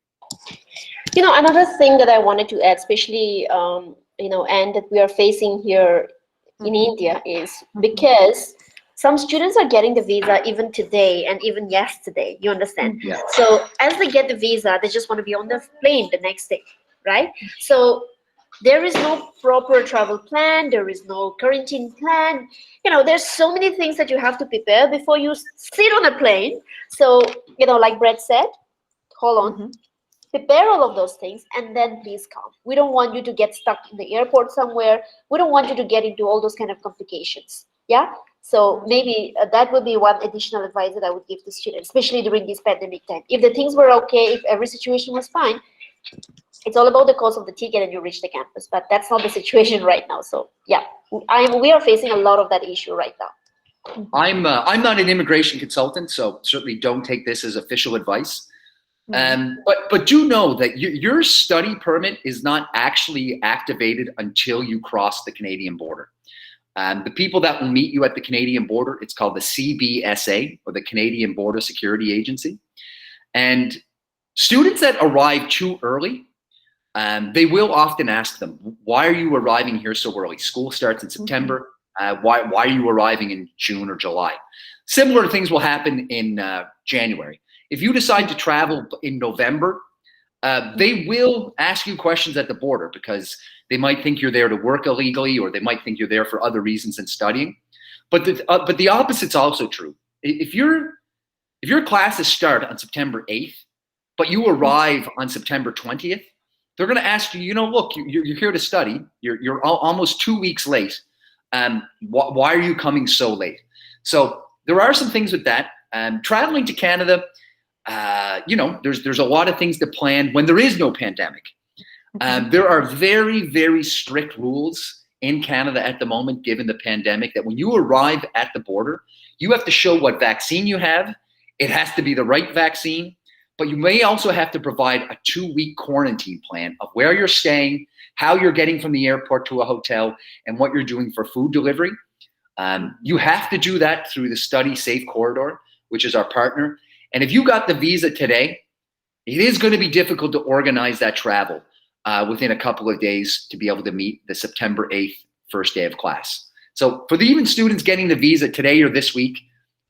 You know, another thing that I wanted to add, especially, you know, and that we are facing here in India is because some students are getting the visa even today and even yesterday, you understand? Yeah. So as they get the visa, they just want to be on the plane the next day, right? So there is no proper travel plan. There is no quarantine plan. You know, there's so many things that you have to prepare before you sit on a plane. So, you know, like Brett said, hold on. Prepare all of those things and then please come. We don't want you to get stuck in the airport somewhere. We don't want you to get into all those kind of complications. Yeah. So maybe that would be one additional advice that I would give to students, especially during this pandemic time. If the things were okay, if every situation was fine, it's all about the cost of the ticket and you reach the campus. But that's not the situation right now. So yeah, we are facing a lot of that issue right now. I'm not an immigration consultant, so certainly don't take this as official advice. But do know that your study permit is not actually activated until you cross the Canadian border. The people that will meet you at the Canadian border, it's called the CBSA, or the Canadian Border Security Agency. And students that arrive too early, they will often ask them, why are you arriving here so early? School starts in September. Why are you arriving in June or July? Similar things will happen in January. If you decide to travel in November, they will ask you questions at the border because they might think you're there to work illegally, or they might think you're there for other reasons than studying. But the opposite's also true. If your classes start on September 8th, but you arrive on September 20th, they're going to ask you, you know, look, you're here to study. You're almost 2 weeks late. Why are you coming so late? So there are some things with that. Traveling to Canada, you know, there's a lot of things to plan when there is no pandemic. There are very, very strict rules in Canada at the moment, given the pandemic, that when you arrive at the border, you have to show what vaccine you have. It has to be the right vaccine, but you may also have to provide a 2-week quarantine plan of where you're staying, how you're getting from the airport to a hotel, and what you're doing for food delivery. You have to do that through the Study Safe Corridor, which is our partner. And if you got the visa today, it is going to be difficult to organize that travel within a couple of days to be able to meet the September 8th first day of class. So for the even students getting the visa today or this week,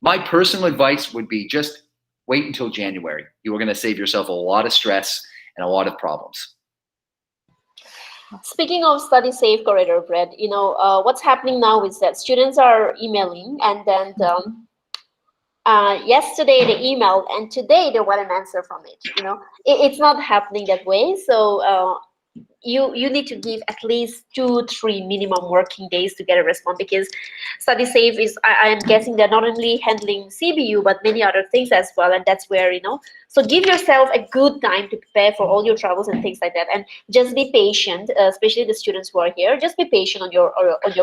my personal advice would be just wait until January. You are going to save yourself a lot of stress and a lot of problems. Speaking of Study Safe Corridor, Brett, you know, what's happening now is that students are emailing, and then yesterday they emailed, and today they want an answer from it. You know, it's not happening that way. So you need to give at least 2-3 minimum working days to get a response, because Study Safe is, I am guessing they're not only handling CBU but many other things as well, and that's where, you know, so give yourself a good time to prepare for all your travels and things like that, and just be patient, especially the students who are here. Just be patient on your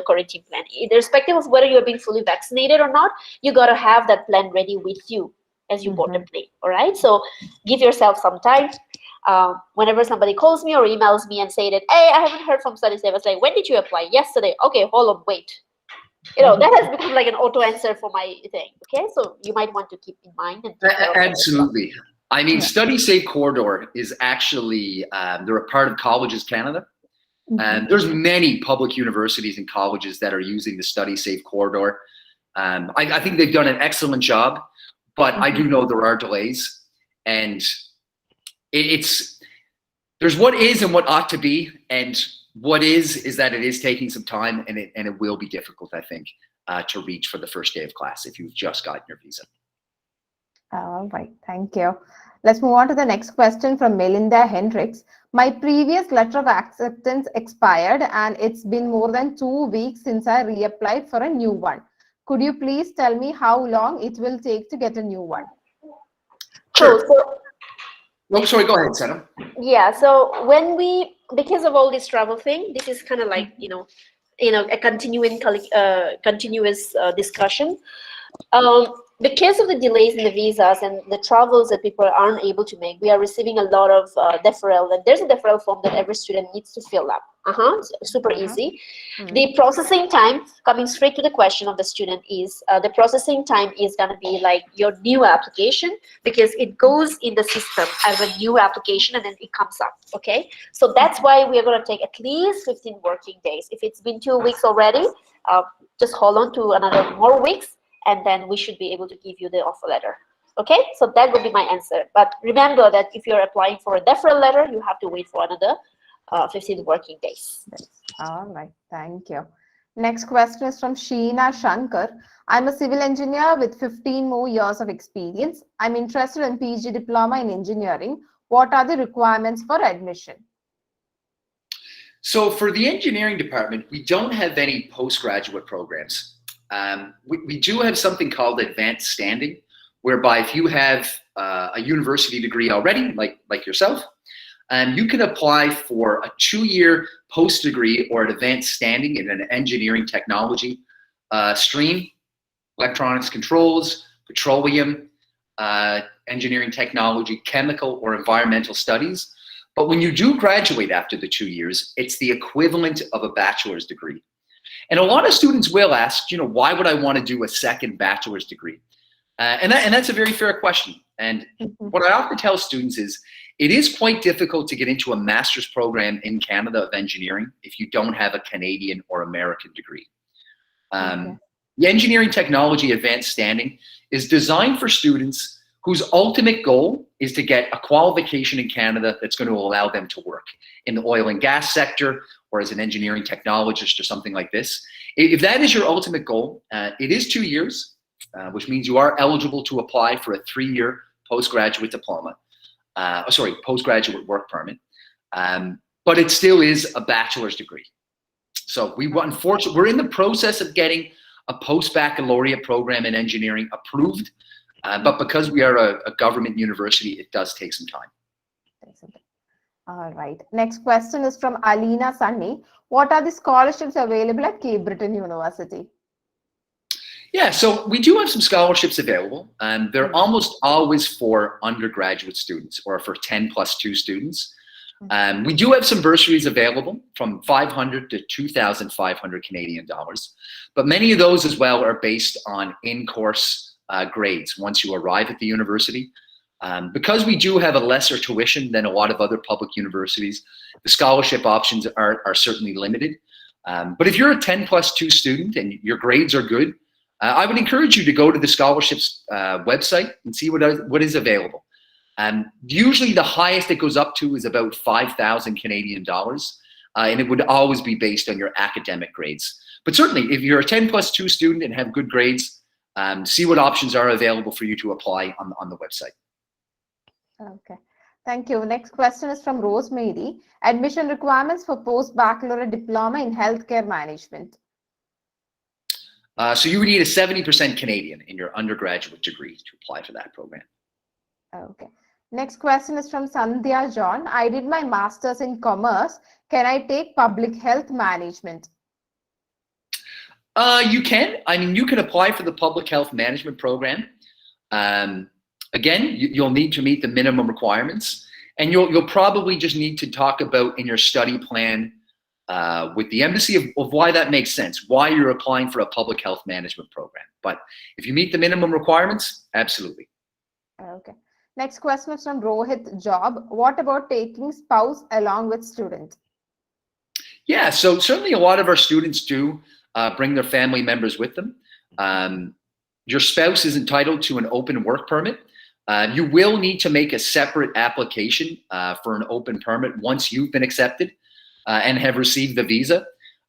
quarantine plan, irrespective of whether you're being fully vaccinated or not. You got to have that plan ready with you as you board the plane. All right, so give yourself some time. Whenever somebody calls me or emails me and say that, hey, I haven't heard from Study Safe, I was like, when did you apply? Yesterday. Okay, hold on, wait. You know, that has become like an auto answer for my thing. Okay, so you might want to keep in mind. And absolutely. I mean, Study Safe Corridor is actually, they're a part of Colleges Canada. And there's many public universities and colleges that are using the Study Safe Corridor. I think they've done an excellent job, but I do know there are delays, and there's what is and what ought to be, and what is that it is taking some time, and it will be difficult, I think, to reach for the first day of class if you've just gotten your visa. All right, thank you. Let's move on to the next question from Melinda Hendricks. My previous letter of acceptance expired, and it's been more than 2 weeks since I reapplied for a new one. Could you please tell me how long it will take to get a new one? Sure. Oh, sorry, go ahead, Sana. Yeah, so when because of all this travel thing, this is kind of like, you know, a continuous discussion. Because of the delays in the visas and the travels that people aren't able to make, we are receiving a lot of deferral, and there's a deferral form that every student needs to fill up. Super easy. The processing time, coming straight to the question of the student, is the processing time is going to be like your new application, because it goes in the system as a new application and then it comes up. Okay, so that's why we are going to take at least 15 working days. If it's been 2 weeks already, just hold on to another more weeks, and then we should be able to give you the offer letter. Okay, so that would be my answer. But remember that if you're applying for a deferral letter, you have to wait for another 15 working days. All right, thank you. Next question is from Sheena Shankar. I'm a civil engineer with 15 more years of experience. I'm interested in PG diploma in engineering. What are the requirements for admission? So for the engineering department, we don't have any postgraduate programs. We do have something called advanced standing, whereby if you have a university degree already, like yourself, you can apply for a 2-year post degree or an advanced standing in an engineering technology stream, electronics controls, petroleum, engineering technology, chemical or environmental studies. But when you do graduate after the 2 years, it's the equivalent of a bachelor's degree. And a lot of students will ask, you know, why would I want to do a second bachelor's degree? And that's a very fair question. And what I often tell students is, it is quite difficult to get into a master's program in Canada of engineering if you don't have a Canadian or American degree. The engineering technology advanced standing is designed for students whose ultimate goal is to get a qualification in Canada that's going to allow them to work in the oil and gas sector, or as an engineering technologist or something like this. If that is your ultimate goal, it is 2 years, which means you are eligible to apply for a 3-year postgraduate diploma. Postgraduate work permit. But it still is a bachelor's degree. So unfortunately, we're in the process of getting a post-baccalaureate program in engineering approved. But because we are a government university, it does take some time. All right. Next question is from Alina Sunny. What are the scholarships available at Cape Breton University? Yeah, so we do have some scholarships available, and they're almost always for undergraduate students or for 10+2 students. We do have some bursaries available from 500 to 2,500 Canadian dollars, but many of those as well are based on in-course grades once you arrive at the university. Because we do have a lesser tuition than a lot of other public universities, the scholarship options are certainly limited. But if you're a 10+2 student and your grades are good, I would encourage you to go to the scholarships website and see what is available. Usually the highest it goes up to is about 5,000 Canadian dollars, and it would always be based on your academic grades. But certainly, if you're a 10+2 student and have good grades, see what options are available for you to apply on the website. Okay, thank you. Next question is from Rosemary. Admission requirements for post-baccalaureate diploma in healthcare management. So you would need a 70% Canadian in your undergraduate degree to apply for that program. Okay. Next question is from Sandhya John. I did my master's in commerce. Can I take public health management? You can. I mean, you can apply for the public health management program. Again, you'll need to meet the minimum requirements, and you'll probably just need to talk about in your study plan with the embassy of why that makes sense, why you're applying for a public health management program. But if you meet the minimum requirements, absolutely. Okay. Next question is from Rohit Job. What about taking spouse along with student? Yeah, so certainly a lot of our students do bring their family members with them. Your spouse is entitled to an open work permit. You will need to make a separate application for an open permit once you've been accepted and have received the visa.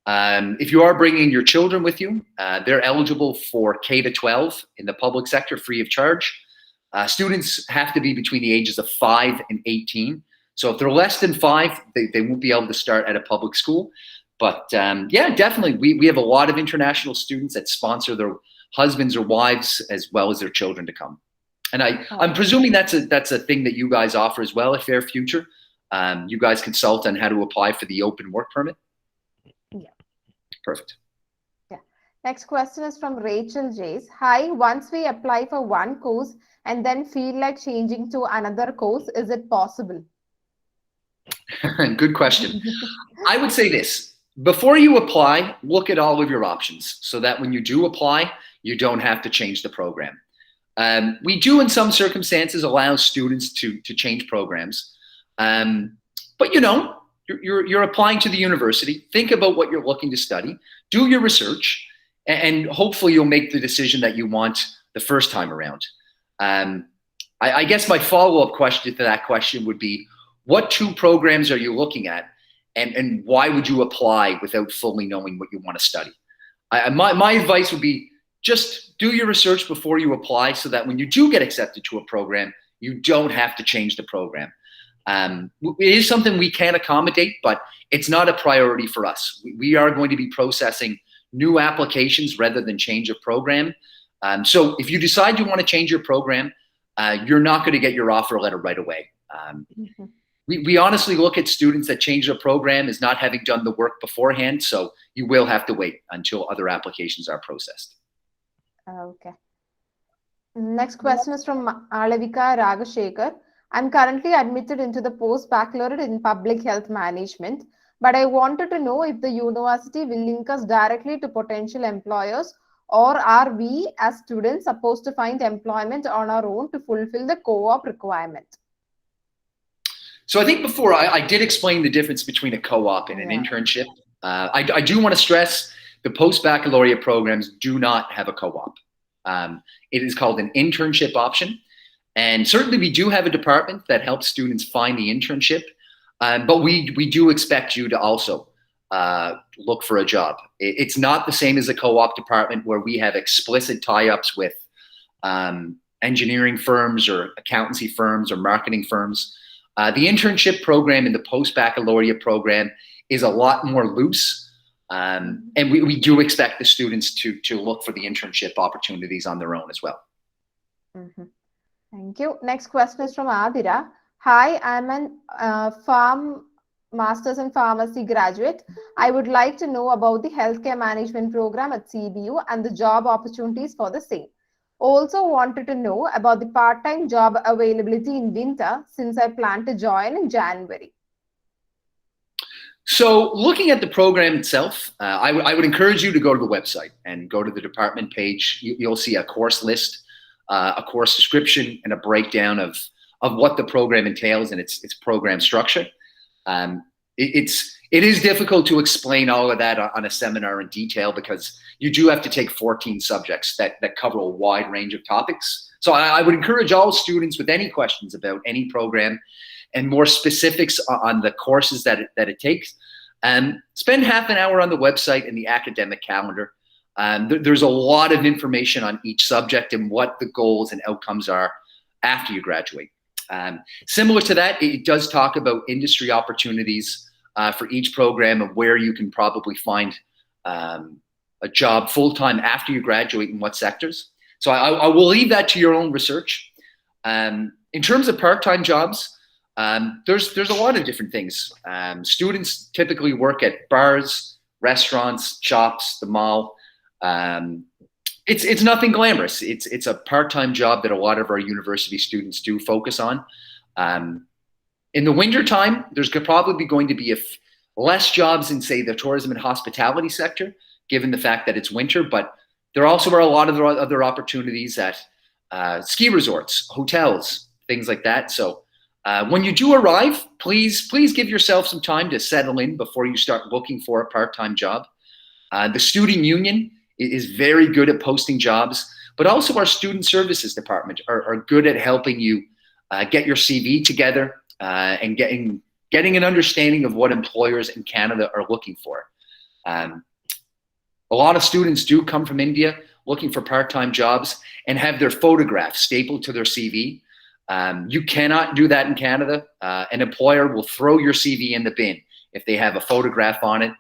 If you are bringing your children with you, they're eligible for K-12 in the public sector free of charge. Students have to be between the ages of 5 and 18. So if they're less than 5, they won't be able to start at a public school. But yeah, definitely, we have a lot of international students that sponsor their husbands or wives as well as their children to come. And I'm presuming that's a thing that you guys offer as well, a Fair Future. You guys consult on how to apply for the open work permit? Yeah. Perfect. Yeah. Next question is from Rachel Jace. Hi, once we apply for one course and then feel like changing to another course, is it possible? Good question. I would say this. Before you apply, look at all of your options so that when you do apply, you don't have to change the program. We do, in some circumstances, allow students to change programs. But you know, you're applying to the university. Think about what you're looking to study. Do your research, and hopefully you'll make the decision that you want the first time around. I guess my follow-up question to that question would be, what 2 programs are you looking at, and why would you apply without fully knowing what you want to study? My advice would be, just do your research before you apply so that when you do get accepted to a program, you don't have to change the program. It is something we can accommodate, but it's not a priority for us. We are going to be processing new applications rather than change of program. So if you decide you want to change your program, you're not going to get your offer letter right away. We honestly look at students that change their program as not having done the work beforehand, so you will have to wait until other applications are processed. Okay. Next question is from Alavika Ragashekar. I'm currently admitted into the post-baccalaureate in public health management, but I wanted to know if the university will link us directly to potential employers, or are we as students supposed to find employment on our own to fulfill the co-op requirement? So I think before I did explain the difference between a co-op and an internship. I do want to stress the post-baccalaureate programs do not have a co-op. It is called an internship option. And certainly we do have a department that helps students find the internship, but we do expect you to also look for a job. It's not the same as a co-op department where we have explicit tie-ups with engineering firms or accountancy firms or marketing firms. The internship program in the post-baccalaureate program is a lot more loose. And we do expect the students to look for the internship opportunities on their own as well. Thank you. Next question is from Adira. Hi, I'm an Master's in Pharmacy graduate. I would like to know about the healthcare management program at CBU and the job opportunities for the same. Also wanted to know about the part-time job availability in winter since I plan to join in January. So looking at the program itself, I would encourage you to go to the website and go to the department page. You'll see a course list, a course description, and a breakdown of what the program entails and its program structure. It is difficult to explain all of that on a seminar in detail because you do have to take 14 subjects that cover a wide range of topics. So I would encourage all students with any questions about any program and more specifics on the courses that it takes, spend half an hour on the website in the academic calendar. There's a lot of information on each subject and what the goals and outcomes are after you graduate. Similar to that, it does talk about industry opportunities for each program and where you can probably find a job full-time after you graduate in what sectors. So I will leave that to your own research. In terms of part-time jobs, there's a lot of different things. Students typically work at bars, restaurants, shops, the mall. It's nothing glamorous. It's a part-time job that a lot of our university students do focus on. In the winter time, there's probably going to be less jobs in, say, the tourism and hospitality sector, given the fact that it's winter, but there also are a lot of other opportunities at ski resorts, hotels, things like that. So when you do arrive, please give yourself some time to settle in before you start looking for a part-time job. The student union is very good at posting jobs, but also our student services department are good at helping you get your CV together and getting an understanding of what employers in Canada are looking for. A lot of students do come from India looking for part-time jobs and have their photograph stapled to their CV. You cannot do that in Canada. An employer will throw your CV in the bin if they have a photograph on it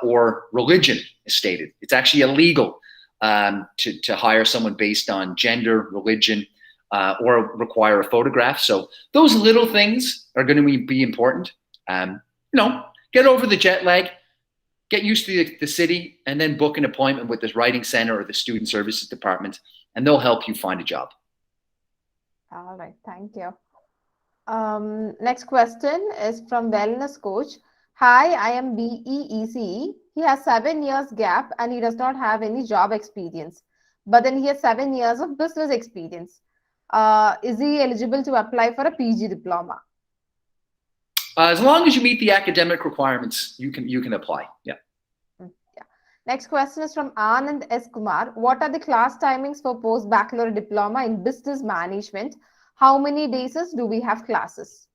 or religion is stated. It's actually illegal to hire someone based on gender, religion, or require a photograph. So those little things are going to be important. Get over the jet lag, get used to the city, and then book an appointment with this writing center or the student services department, and they'll help you find a job. All right, thank you. Next question is from Wellness Coach. Hi, I am BEECE. He has 7 years gap and he does not have any job experience, but then he has 7 years of business experience. Is he eligible to apply for a PG diploma? As long as you meet the academic requirements, you can apply. Yeah. Next question is from Anand S. Kumar. What are the class timings for post-baccalaureate diploma in business management? How many days do we have classes?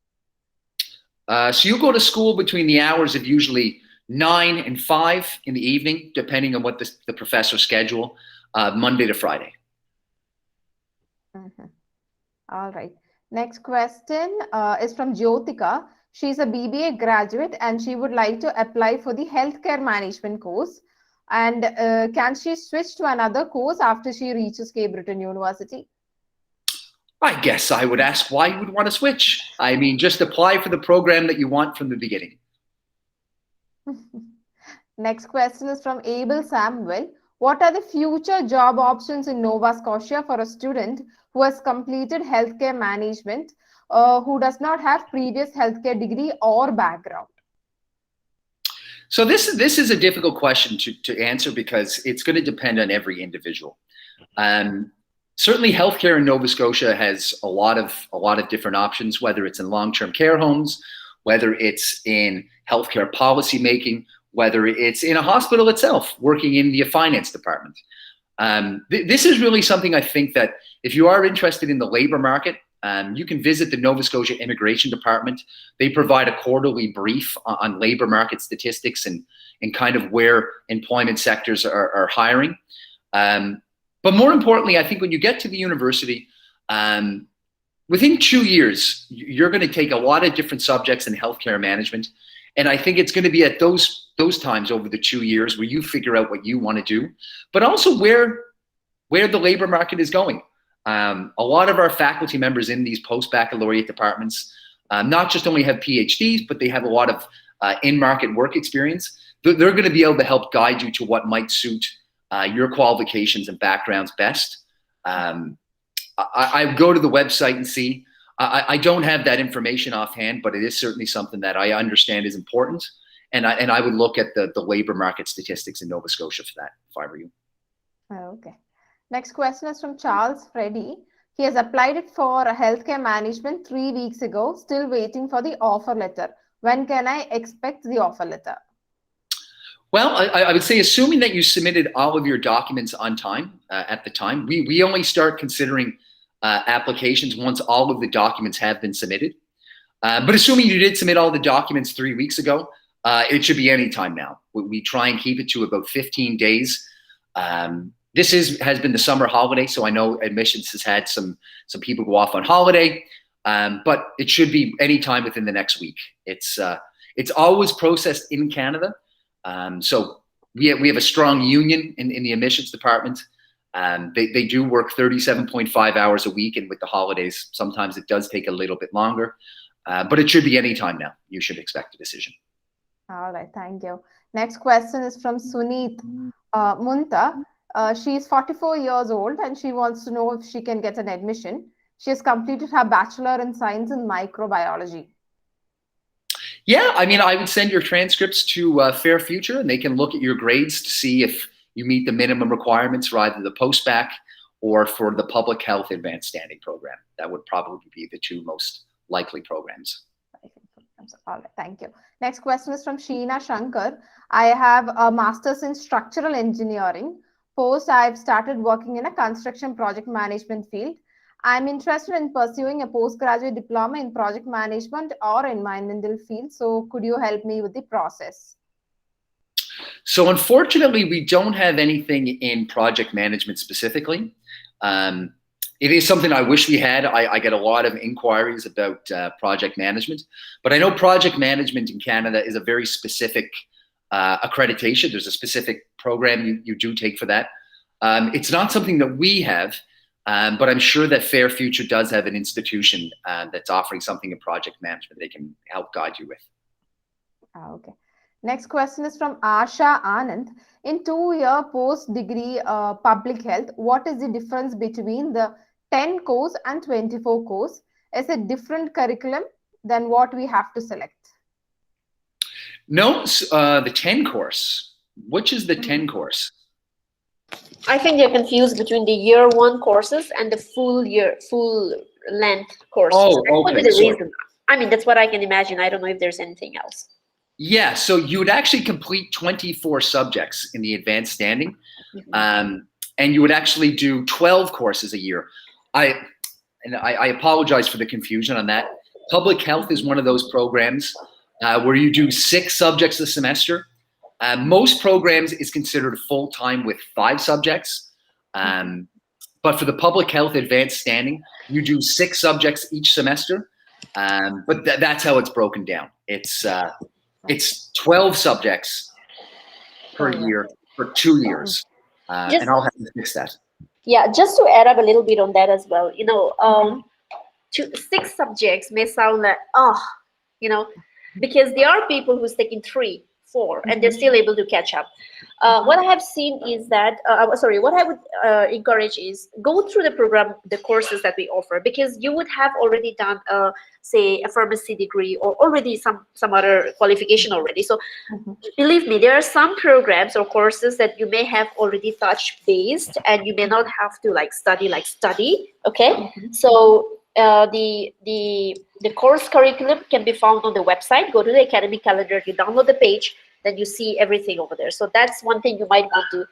So you go to school between the hours of usually 9 and 5 in the evening, depending on what the professor's schedule, Monday to Friday. Mm-hmm. All right. Next question is from Jyotika. She's a BBA graduate and she would like to apply for the healthcare management course. And can she switch to another course after she reaches Cape Breton University? I guess I would ask why you would want to switch. I mean, just apply for the program that you want from the beginning. Next question is from Abel Samuel. What are the future job options in Nova Scotia for a student who has completed healthcare management, who does not have previous healthcare degree or background? So this is a difficult question to answer because it's going to depend on every individual. Certainly, healthcare in Nova Scotia has a lot of different options, whether it's in long-term care homes, whether it's in healthcare policy making, whether it's in a hospital itself, working in the finance department. This is really something I think that if you are interested in the labor market, you can visit the Nova Scotia Immigration Department. They provide a quarterly brief on labor market statistics and kind of where employment sectors are hiring. But more importantly, I think when you get to the university, within 2 years, you're going to take a lot of different subjects in healthcare management. And I think it's going to be at those times over the 2 years where you figure out what you want to do, but also where the labor market is going. A lot of our faculty members in these post-baccalaureate departments not just only have PhDs, but they have a lot of in-market work experience. They're going to be able to help guide you to what might suit your qualifications and backgrounds best. I go to the website and see. I don't have that information offhand, but it is certainly something that I understand is important. And I would look at the labor market statistics in Nova Scotia for that, if I were you. Okay. Next question is from Charles Freddy. He has applied it for a healthcare management 3 weeks ago, still waiting for the offer letter. When can I expect the offer letter? Well, I would say, assuming that you submitted all of your documents on time at the time, we only start considering applications once all of the documents have been submitted. But assuming you did submit all the documents 3 weeks ago, it should be any time now. We try and keep it to about 15 days. This has been the summer holiday, so I know admissions has had some people go off on holiday, but it should be any time within the next week. It's always processed in Canada. So we have a strong union in the admissions department. They do work 37.5 hours a week, and with the holidays, sometimes it does take a little bit longer, but it should be any time now. You should expect a decision. All right, thank you. Next question is from Suneet Munta. She is 44 years old and she wants to know if she can get an admission. She has completed her Bachelor in Science in Microbiology. Yeah, I mean, I would send your transcripts to Fair Future, and they can look at your grades to see if you meet the minimum requirements for either the post-bac or for the Public Health Advanced Standing program. That would probably be the two most likely programs. All right, thank you. Next question is from Sheena Shankar. I have a master's in structural engineering. Post, I've started working in a construction project management field. I'm interested in pursuing a postgraduate diploma in project management or environmental field. So could you help me with the process? So unfortunately, we don't have anything in project management specifically. It is something I wish we had. I get a lot of inquiries about project management, but I know project management in Canada is a very specific accreditation. There's a specific program you do take for that. It's not something that we have, but I'm sure that Fair Future does have an institution that's offering something in project management they can help guide you with. Okay. Next question is from Asha Anand. In 2-year post-degree public health, what is the difference between the 10 course and 24 course? Is it different curriculum than what we have to select? No, the 10 course. Which is the 10 course? I think they're confused between the year 1 courses and the full length courses. Oh, that would be okay, the reason. I mean, that's what I can imagine. I don't know if there's anything else. Yeah, so you would actually complete 24 subjects in the advanced standing, and you would actually do 12 courses a year. I apologize for the confusion on that. Public health is one of those programs where you do 6 subjects a semester. Most programs is considered full-time with 5 subjects. But for the public health advanced standing, you do 6 subjects each semester. But that's how it's broken down. It's 12 subjects per year for 2 years. And I'll have to fix that. Yeah, just to add up a little bit on that as well. 6 subjects may sound like, because there are people who's taking 3, 4, and they're still able to catch up. What I have seen is that, what I would encourage is go through the program, the courses that we offer, because you would have already done, say, a pharmacy degree or already some other qualification already. So believe me, there are some programs or courses that you may have already touched based, and you may not have to study, okay? So the course curriculum can be found on the website. Go to the academic calendar, you download the page, then you see everything over there. So that's one thing you might want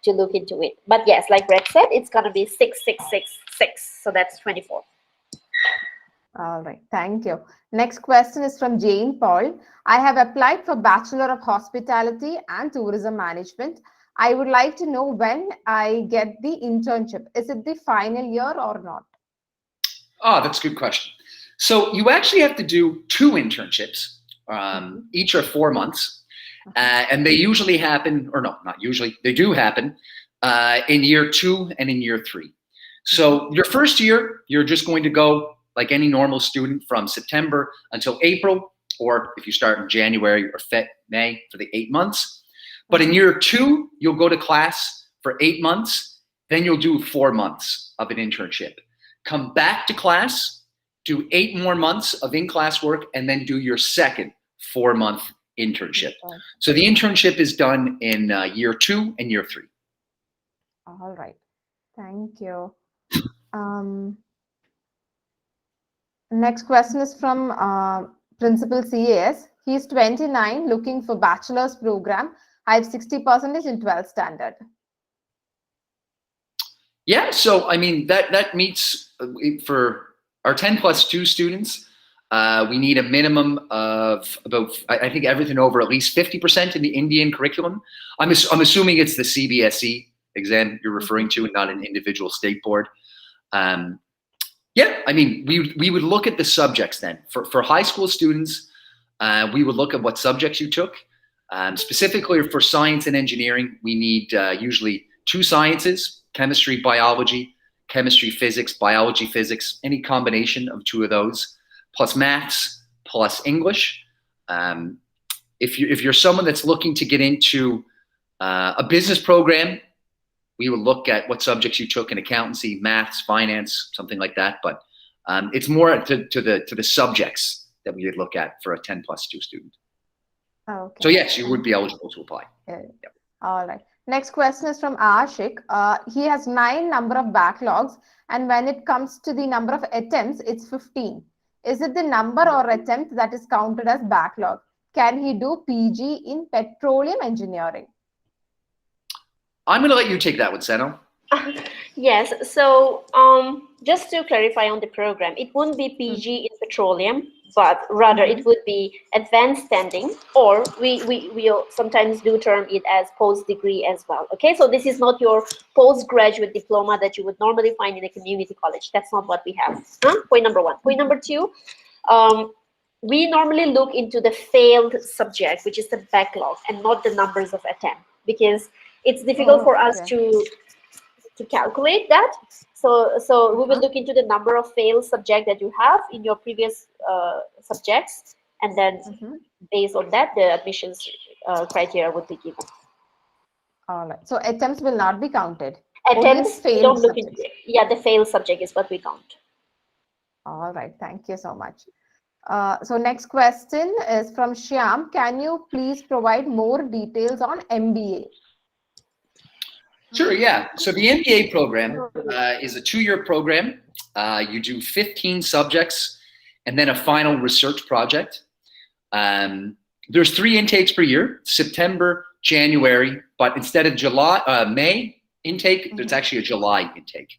to look into it. But yes, like Brett said, it's going to be 6, 6, 6, 6. So that's 24. All right, thank you. Next question is from Jane Paul. I have applied for Bachelor of Hospitality and Tourism Management. I would like to know when I get the internship. Is it the final year or not? Oh, that's a good question. So you actually have to do 2 internships. Each are 4 months. And they usually happen, or no, not usually, they do happen in year 2 and in year 3. So your first year, you're just going to go like any normal student from September until April, or if you start in January or May for the 8 months. But in year 2, you'll go to class for 8 months, then you'll do 4 months of an internship. Come back to class, do 8 more months of in-class work, and then do your second 4-month internship. So the internship is done in year 2 and year 3. All right. Thank you. Next question is from Principal CAS. He's 29, looking for bachelor's program. I have 60% in 12th standard. Yeah, so I mean, that meets for our 10+2 students. We need a minimum of about, I think, everything over at least 50% in the Indian curriculum. I'm assuming it's the CBSE exam you're referring to and not an individual state board. Yeah, I mean, we would look at the subjects then. For high school students, we would look at what subjects you took. Specifically for science and engineering, we need usually 2 sciences, chemistry, biology, chemistry, physics, biology, physics, any combination of 2 of those, plus maths, plus English. If you're someone that's looking to get into a business program, we would look at what subjects you took in accountancy, maths, finance, something like that. But it's more to the subjects that we would look at for a 10+2 student. Okay. So yes, you would be eligible to apply. Yep. All right. Next question is from Ashik. He has 9 number of backlogs, and when it comes to the number of attempts, it's 15. Is it the number or attempt that is counted as backlog? Can he do PG in petroleum engineering? I'm going to let you take that one, Seno. Yes. So just to clarify on the program, it wouldn't be PG in petroleum, but rather it would be advanced standing, or we sometimes do term it as post-degree as well. Okay, so this is not your postgraduate diploma that you would normally find in a community college. That's not what we have. Point number 1. Point number 2, we normally look into the failed subject, which is the backlog, and not the numbers of attempt, because it's difficult for us to calculate that. So we will look into the number of failed subject that you have in your previous subjects, and then based on that, the admissions criteria would be given. All right. So attempts will not be counted. Attempts, we don't look into it. Yeah, the failed subject is what we count. All right. Thank you so much. So next question is from Shyam. Can you please provide more details on MBA? Sure, yeah. So the MBA program is a 2-year program. You do 15 subjects and then a final research project. There's 3 intakes per year, September, January, but instead of May intake, there's actually a July intake.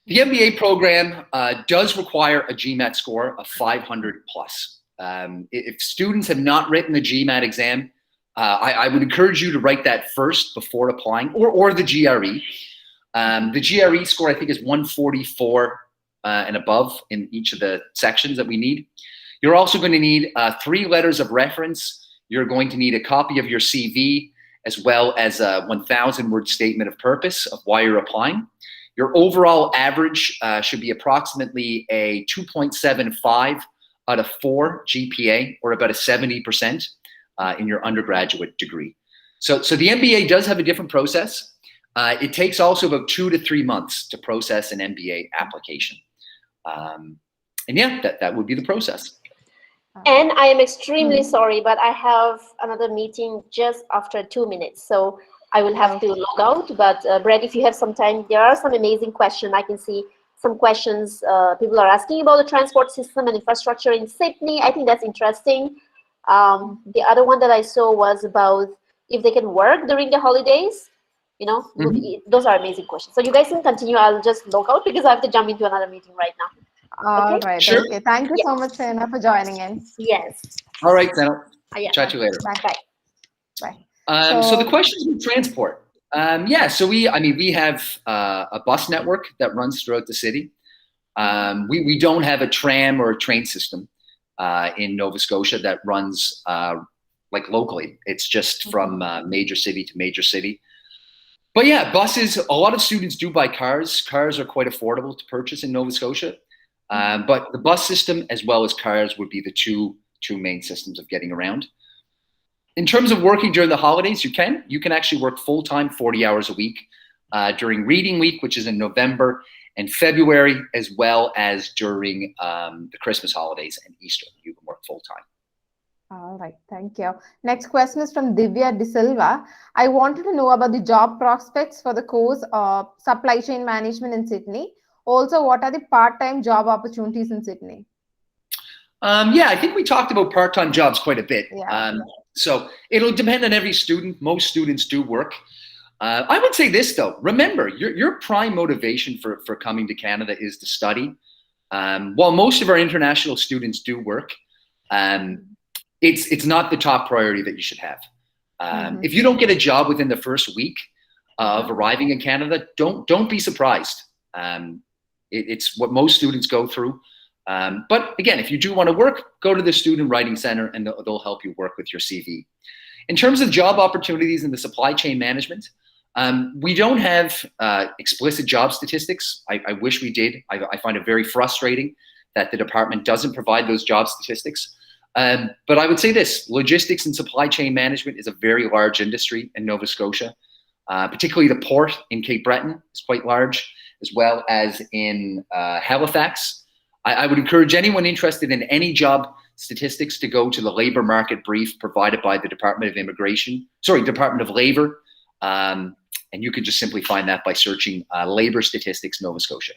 The MBA program does require a GMAT score of 500 plus. If students have not written the GMAT exam, I would encourage you to write that first before applying, or the GRE. The GRE score, I think, is 144 and above in each of the sections that we need. You're also going to need 3 letters of reference. You're going to need a copy of your CV, as well as a 1,000-word statement of purpose of why you're applying. Your overall average should be approximately a 2.75 out of 4 GPA, or about a 70%. In your undergraduate degree. So the MBA does have a different process. It takes also about 2 to 3 months to process an MBA application. And yeah, that would be the process. And I am extremely sorry, but I have another meeting just after 2 minutes. So I will have to log out. But Brett, if you have some time, there are some amazing questions. I can see some questions people are asking about the transport system and infrastructure in Sydney. I think that's interesting. The other one that I saw was about if they can work during the holidays. You know, those are amazing questions. So you guys can continue. I'll just log out because I have to jump into another meeting right now. All right. Sure. Okay. Thank you so much, Sena, for joining in. Yes. All right, Seno. Yeah. Chat to you later. Bye. Bye. So the questions with transport. Yeah, so we have a bus network that runs throughout the city. We don't have a tram or a train system in Nova Scotia that runs like locally. It's just from major city to major city. But yeah, buses, a lot of students do buy cars. Cars are quite affordable to purchase in Nova Scotia. But the bus system as well as cars would be the two main systems of getting around. In terms of working during the holidays, you can actually work full-time, 40 hours a week during reading week, which is in November and February, as well as during the Christmas holidays and Easter. You can work full-time. All right, thank you. Next question is from Divya De Silva. I wanted to know about the job prospects for the course of supply chain management in Sydney. Also, what are the part-time job opportunities in Sydney? Yeah, I think we talked about part-time jobs quite a bit. Yeah. So it'll depend on every student. Most students do work. I would say this though, remember your prime motivation for coming to Canada is to study. While most of our international students do work, it's not the top priority that you should have. If you don't get a job within the first week of arriving in Canada, don't be surprised. It's what most students go through. But again, if you do want to work, go to the Student Writing Center and they'll help you work with your CV. In terms of job opportunities in the supply chain management, we don't have explicit job statistics. I wish we did. I find it very frustrating that the department doesn't provide those job statistics. But I would say this, logistics and supply chain management is a very large industry in Nova Scotia. Particularly the port in Cape Breton is quite large, as well as in Halifax. I would encourage anyone interested in any job statistics to go to the labor market brief provided by the Department of Labor. And you can just simply find that by searching labor statistics Nova Scotia.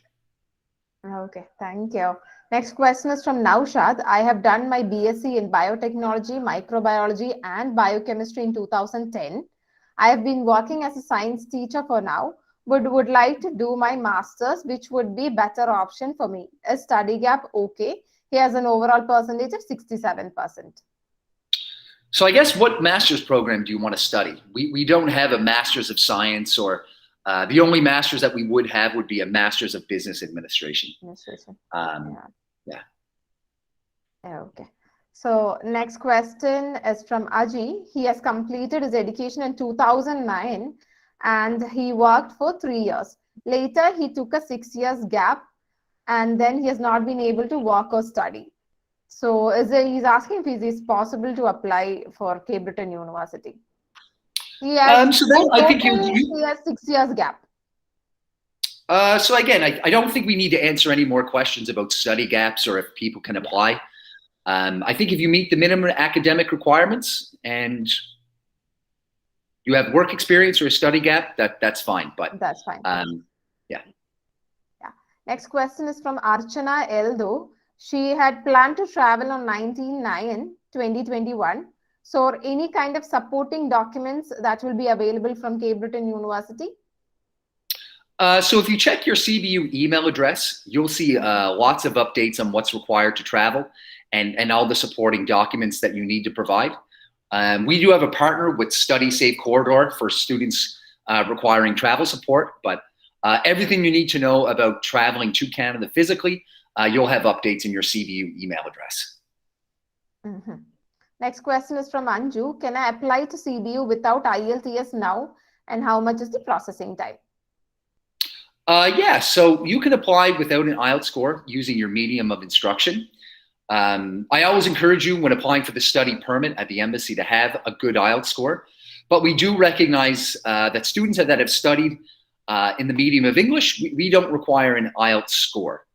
Okay, thank you. Next question is from Naushad. I have done my BSc in biotechnology, microbiology, and biochemistry in 2010. I have been working as a science teacher for now, but would like to do my master's, which would be better option for me. A study gap, okay. He has an overall percentage of 67%. So I guess what master's program do you want to study? We don't have a master's of science, or the only master's that we would have would be a master's of business administration. Okay. So next question is from Aji. He has completed his education in 2009 and he worked for 3 years. Later, he took a 6 years gap and then he has not been able to work or study. So he's asking if it is possible to apply for Cape Breton University. He has, I think he has 6 years gap. So again, I don't think we need to answer any more questions about study gaps or if people can apply. I think if you meet the minimum academic requirements and you have work experience or a study gap, that's fine. But that's fine. Yeah. Next question is from Archana Eldo. She had planned to travel on 19/9/2021. So any kind of supporting documents that will be available from Cape Breton University? So if you check your CBU email address, you'll see lots of updates on what's required to travel and all the supporting documents that you need to provide. We do have a partner with Study Safe Corridor for students requiring travel support, but everything you need to know about traveling to Canada physically, you'll have updates in your CBU email address. Next question is from Anju. Can I apply to CBU without IELTS now? And how much is the processing time? Yeah, so you can apply without an IELTS score using your medium of instruction. I always encourage you when applying for the study permit at the embassy to have a good IELTS score, but we do recognize that students that have studied in the medium of English, we don't require an IELTS score.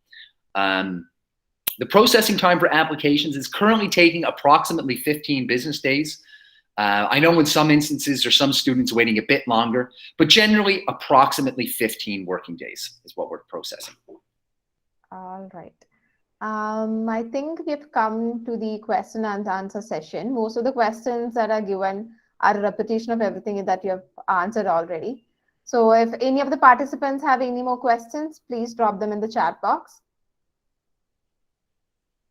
The processing time for applications is currently taking approximately 15 business days. I know in some instances there's some students waiting a bit longer, but generally approximately 15 working days is what we're processing. All right. I think we've come to the question and answer session. Most of the questions that are given are a repetition of everything that you have answered already. So if any of the participants have any more questions, please drop them in the chat box.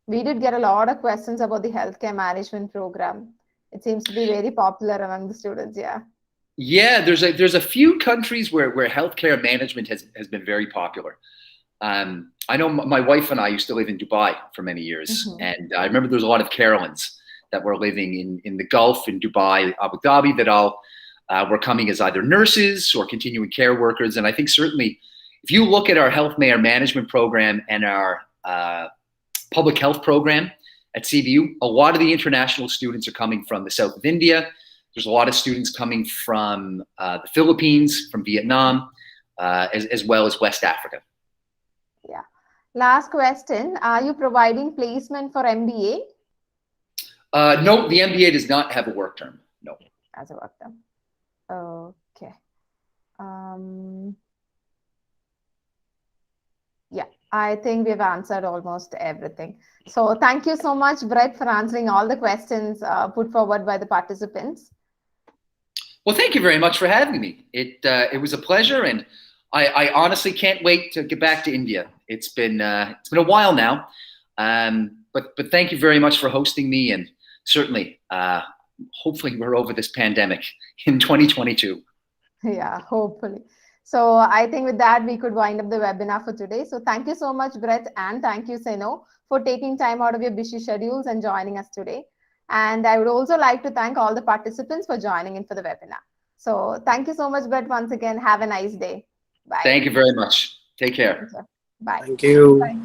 We did get a lot of questions about the healthcare management program. It seems to be very popular among the students, yeah. Yeah, there's a few countries where healthcare management has been very popular. I know my wife and I used to live in Dubai for many years, and I remember there was a lot of Carolines that were living in the Gulf, in Dubai, Abu Dhabi, that all were coming as either nurses or continuing care workers. And I think certainly if you look at our healthcare management program and our public health program at CBU. A lot of the international students are coming from the south of India. There's a lot of students coming from the Philippines, from Vietnam, as well as West Africa. Yeah. Last question. Are you providing placement for MBA? No, the MBA does not have a work term. No. As a work term. Okay. Yeah, I think we've answered almost everything. So thank you so much, Brett, for answering all the questions put forward by the participants. Well, thank you very much for having me. It was a pleasure, and I honestly can't wait to get back to India. It's been a while now, but thank you very much for hosting me, and certainly, hopefully, we're over this pandemic in 2022. Yeah, hopefully. So I think with that, we could wind up the webinar for today. So thank you so much, Brett, and thank you, Seno, for taking time out of your busy schedules and joining us today. And I would also like to thank all the participants for joining in for the webinar. So thank you so much, Brett, once again. Have a nice day. Bye. Thank you very much. Take care. Bye. Thank you. Bye.